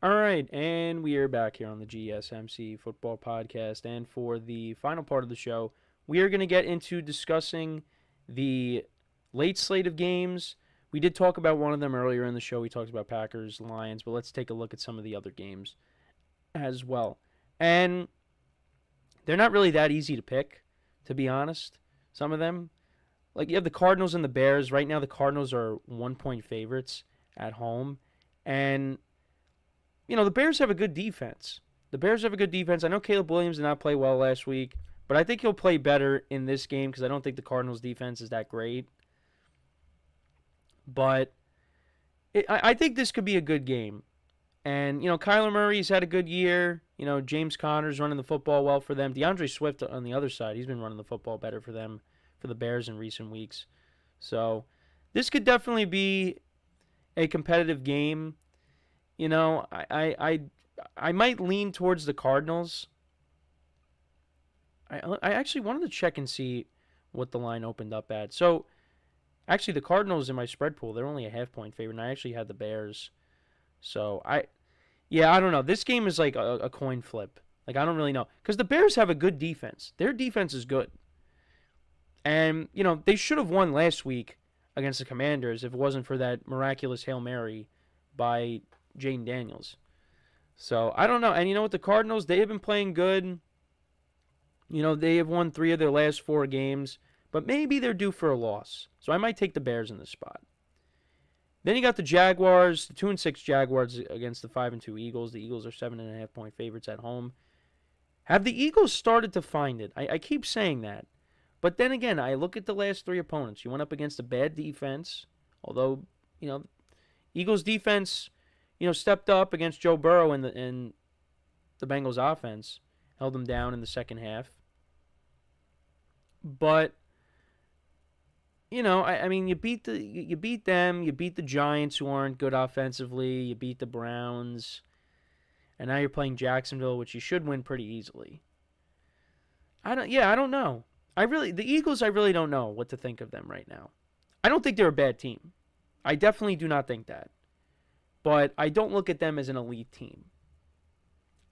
All right, and we are back here on the GSMC Football Podcast. And for the final part of the show, we are going to get into discussing the late slate of games. We did talk about one of them earlier in the show. We talked about Packers, Lions, but let's take a look at some of the other games as well. And they're not really that easy to pick, to be honest, some of them. Like, you have the Cardinals and the Bears. Right now, the Cardinals are 1-point favorites at home. And the Bears have a good defense. I know Caleb Williams did not play well last week, but I think he'll play better in this game because I don't think the Cardinals' defense is that great. But I think this could be a good game. And, Kyler Murray's had a good year. James Conner's running the football well for them. DeAndre Swift on the other side, he's been running the football better for them, for the Bears in recent weeks. So this could definitely be a competitive game. I might lean towards the Cardinals. I actually wanted to check and see what the line opened up at. So, actually, the Cardinals in my spread pool, they're only a half-point favorite, and I actually had the Bears. So, I don't know. This game is like a coin flip. Like, I don't really know. Because the Bears have a good defense. Their defense is good. And, they should have won last week against the Commanders if it wasn't for that miraculous Hail Mary by Jaden Daniels. So, I don't know. And with the Cardinals, they have been playing good. They have won 3 of their last 4 games. But maybe they're due for a loss. So, I might take the Bears in this spot. Then you got the Jaguars, the 2-6 Jaguars against the 5-2 Eagles. The Eagles are 7.5-point favorites at home. Have the Eagles started to find it? I keep saying that. But then again, I look at the last 3 opponents. You went up against a bad defense. Although, Eagles defense stepped up against Joe Burrow and the Bengals offense, held them down in the second half. But you beat them, you beat the Giants who aren't good offensively, you beat the Browns, and now you're playing Jacksonville, which you should win pretty easily. I don't know. The Eagles, I really don't know what to think of them right now. I don't think they're a bad team. I definitely do not think that. But I don't look at them as an elite team.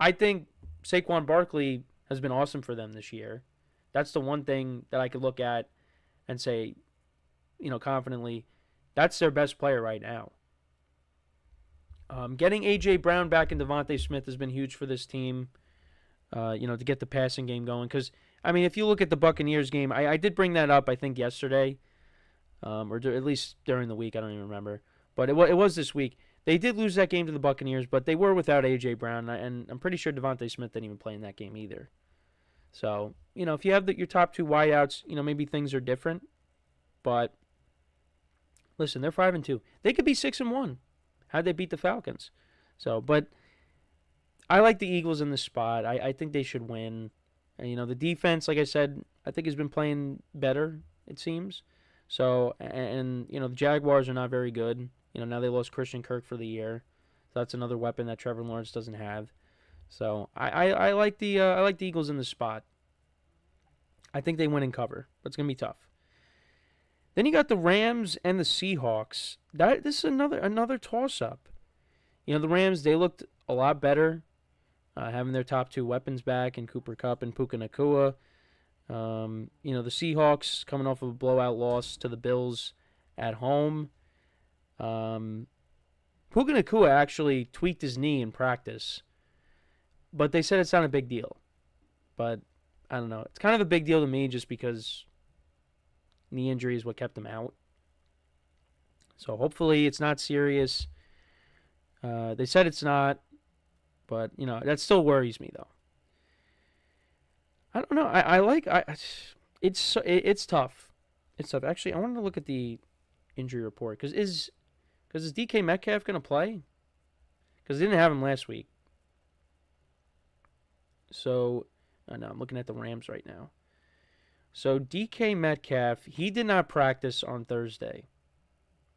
I think Saquon Barkley has been awesome for them this year. That's the one thing that I could look at and say, confidently, that's their best player right now. Getting A.J. Brown back and Devontae Smith has been huge for this team, to get the passing game going. Because, if you look at the Buccaneers game, I did bring that up, I think, yesterday, or at least during the week. I don't even remember. But it was this week. They did lose that game to the Buccaneers, but they were without A.J. Brown, and I'm pretty sure Devontae Smith didn't even play in that game either. So, if you have your top 2 wideouts, maybe things are different. But, listen, they're 5-2. They could be 6-1 had they beat the Falcons. So, but I like the Eagles in this spot. I think they should win. And, the defense, like I said, I think has been playing better, it seems. So, and the Jaguars are not very good. Now they lost Christian Kirk for the year. So that's another weapon that Trevor Lawrence doesn't have. So I like the Eagles in this spot. I think they win and cover, but it's gonna be tough. Then you got the Rams and the Seahawks. This is another toss-up. The Rams, they looked a lot better, having their top 2 weapons back in Cooper Kupp and Puka Nacua. The Seahawks coming off of a blowout loss to the Bills at home. Puka Nacua actually tweaked his knee in practice, but they said it's not a big deal. But I don't know. It's kind of a big deal to me just because knee injury is what kept him out. So hopefully it's not serious. They said it's not, but that still worries me though. I don't know. It's tough. It's tough. Actually, I wanted to look at the injury report because is DK Metcalf going to play? Because they didn't have him last week. So, no, I'm looking at the Rams right now. So, DK Metcalf, he did not practice on Thursday.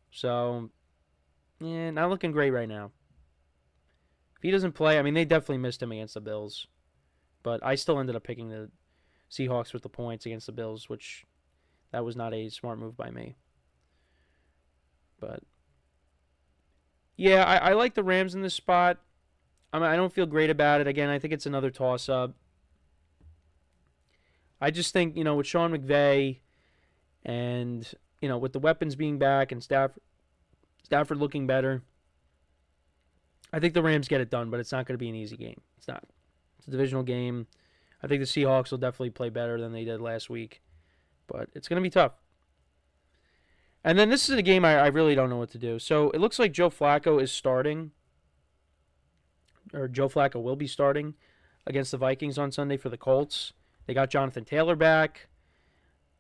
So, not looking great right now. If he doesn't play, they definitely missed him against the Bills. But I still ended up picking the Seahawks with the points against the Bills, which that was not a smart move by me. But, yeah, I like the Rams in this spot. I don't feel great about it. Again, I think it's another toss-up. I just think, with Sean McVay and, with the weapons being back and Stafford looking better, I think the Rams get it done, but it's not going to be an easy game. It's not. It's a divisional game. I think the Seahawks will definitely play better than they did last week, but it's going to be tough. And then this is a game I really don't know what to do. So it looks like Joe Flacco is starting, or Joe Flacco will be starting against the Vikings on Sunday for the Colts. They got Jonathan Taylor back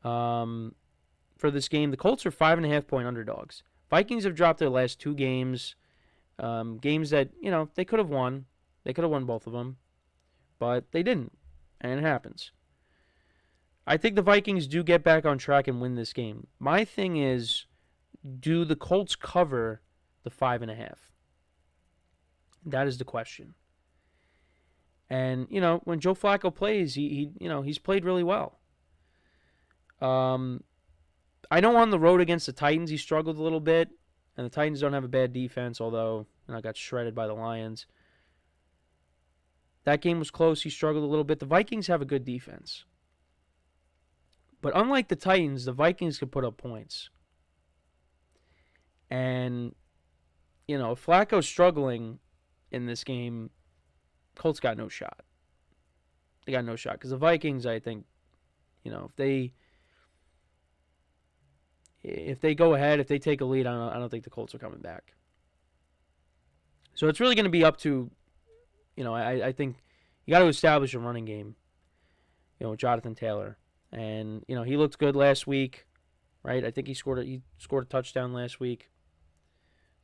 for this game. The Colts are 5.5-point underdogs. Vikings have dropped their last 2 games, games that, they could have won. They could have won both of them, but they didn't, and it happens. I think the Vikings do get back on track and win this game. My thing is, do the Colts cover the 5.5? That is the question. And, when Joe Flacco plays, he's played really well. I know on the road against the Titans, he struggled a little bit. And the Titans don't have a bad defense, although got shredded by the Lions. That game was close. He struggled a little bit. The Vikings have a good defense. But unlike the Titans, the Vikings can put up points. And, if Flacco's struggling in this game, Colts got no shot. They got no shot. Because the Vikings, I think, if they go ahead, if they take a lead, I don't think the Colts are coming back. So it's really going to be up to, I think you got to establish a running game, with Jonathan Taylor. And, he looked good last week, right? I think he scored a touchdown last week.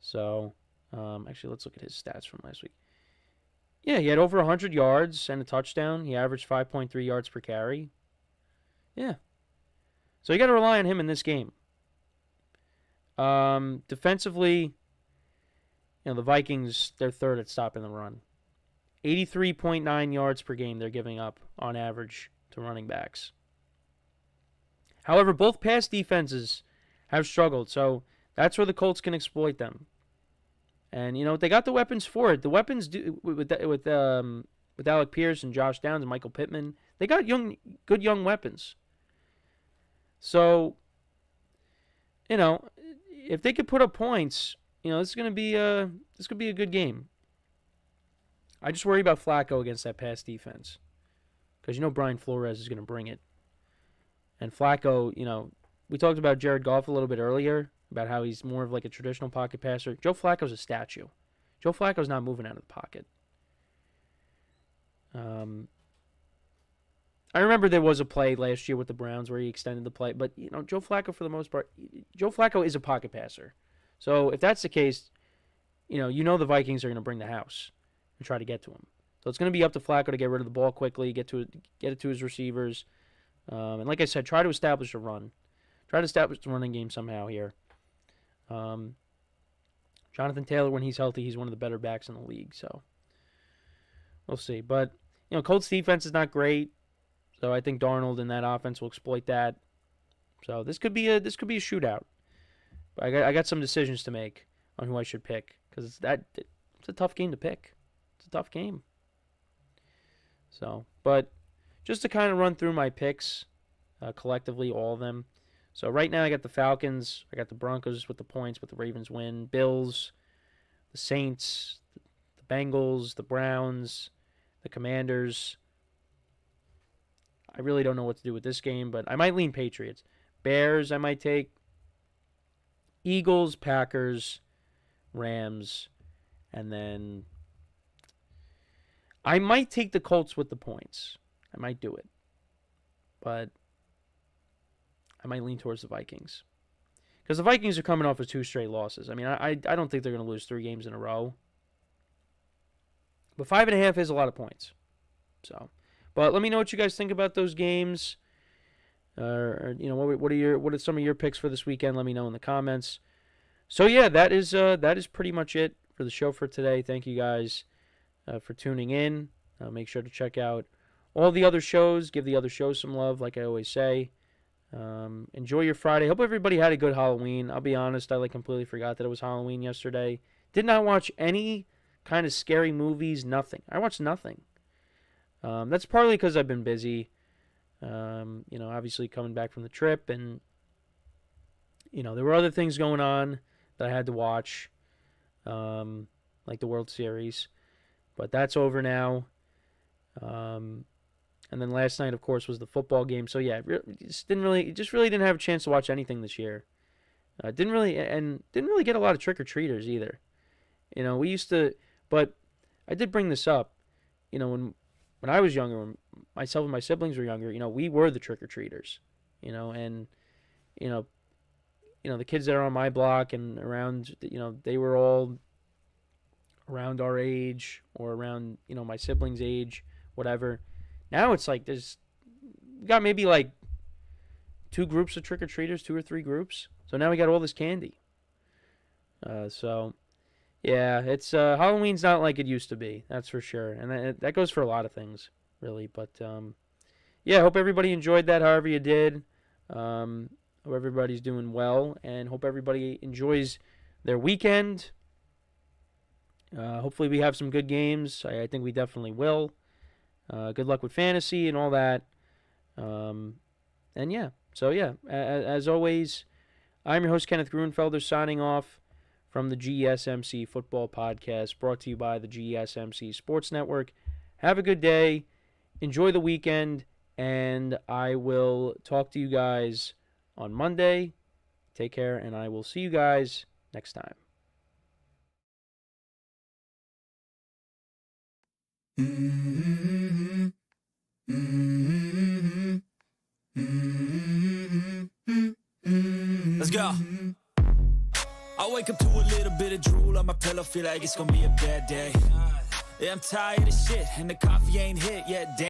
So, actually, let's look at his stats from last week. Yeah, he had over 100 yards and a touchdown. He averaged 5.3 yards per carry. Yeah. So you got to rely on him in this game. Defensively, the Vikings, they're third at stopping the run. 83.9 yards per game they're giving up on average to running backs. However, both pass defenses have struggled, so that's where the Colts can exploit them. And, they got the weapons for it. The weapons do with Alec Pierce and Josh Downs and Michael Pittman. They got good young weapons. So, if they could put up points, this could be a good game. I just worry about Flacco against that pass defense, because Brian Flores is going to bring it. And Flacco, we talked about Jared Goff a little bit earlier, about how he's more of like a traditional pocket passer. Joe Flacco's a statue. Joe Flacco's not moving out of the pocket. I remember there was a play last year with the Browns where he extended the play, but Joe Flacco, for the most part, Joe Flacco is a pocket passer. So if that's the case, the Vikings are going to bring the house and try to get to him. So it's going to be up to Flacco to get rid of the ball quickly, get it to his receivers, and like I said, try to establish a run. Try to establish the running game somehow here. Jonathan Taylor, when he's healthy, he's one of the better backs in the league. So we'll see. But Colts defense is not great, so I think Darnold and that offense will exploit that. So this could be a shootout. But I got some decisions to make on who I should pick, because it's a tough game to pick. It's a tough game. So, but just to kind of run through my picks collectively, all of them. So right now I got the Falcons, I got the Broncos with the points, but the Ravens win. Bills, the Saints, the Bengals, the Browns, the Commanders. I really don't know what to do with this game, but I might lean Patriots. Bears I might take. Eagles, Packers, Rams, and then I might take the Colts with the points. I might do it. But I might lean towards the Vikings, because the Vikings are coming off of 2 straight losses. I mean, I don't think they're going to lose 3 games in a row. But 5.5 is a lot of points. So, but let me know what you guys think about those games. Or what are some of your picks for this weekend? Let me know in the comments. So yeah, that is pretty much it for the show for today. Thank you guys for tuning in. Make sure to check out all the other shows. Give the other shows some love, like I always say. Enjoy your Friday. Hope everybody had a good Halloween. I'll be honest, I completely forgot that it was Halloween yesterday. Did not watch any kind of scary movies, nothing. I watched nothing. That's partly because I've been busy. Obviously coming back from the trip, and there were other things going on that I had to watch, like the World Series, but that's over now. And then last night, of course, was the football game. So yeah, just really didn't have a chance to watch anything this year. Didn't really get a lot of trick or treaters either. We used to, but I did bring this up. When I was younger, when myself and my siblings were younger, we were the trick or treaters. And the kids that are on my block and around, they were all around our age or around, my siblings' age, whatever. Now it's like we got maybe like 2 groups of trick or treaters, 2 or 3 groups. So now we got all this candy. So yeah, it's Halloween's not like it used to be. That's for sure, and that goes for a lot of things, really. But yeah, I hope everybody enjoyed that. However you did, hope everybody's doing well, and hope everybody enjoys their weekend. Hopefully we have some good games. I think we definitely will. Good luck with fantasy and all that. And yeah, so yeah, as always, I'm your host, Kenneth Gruenfelder, signing off from the GSMC Football Podcast, brought to you by the GSMC Sports Network. Have a good day. Enjoy the weekend, and I will talk to you guys on Monday. Take care, and I will see you guys next time. Let's go. I wake up to a little bit of drool on my pillow, feel like it's gonna be a bad day. Yeah, I'm tired of shit, and the coffee ain't hit yet. Damn.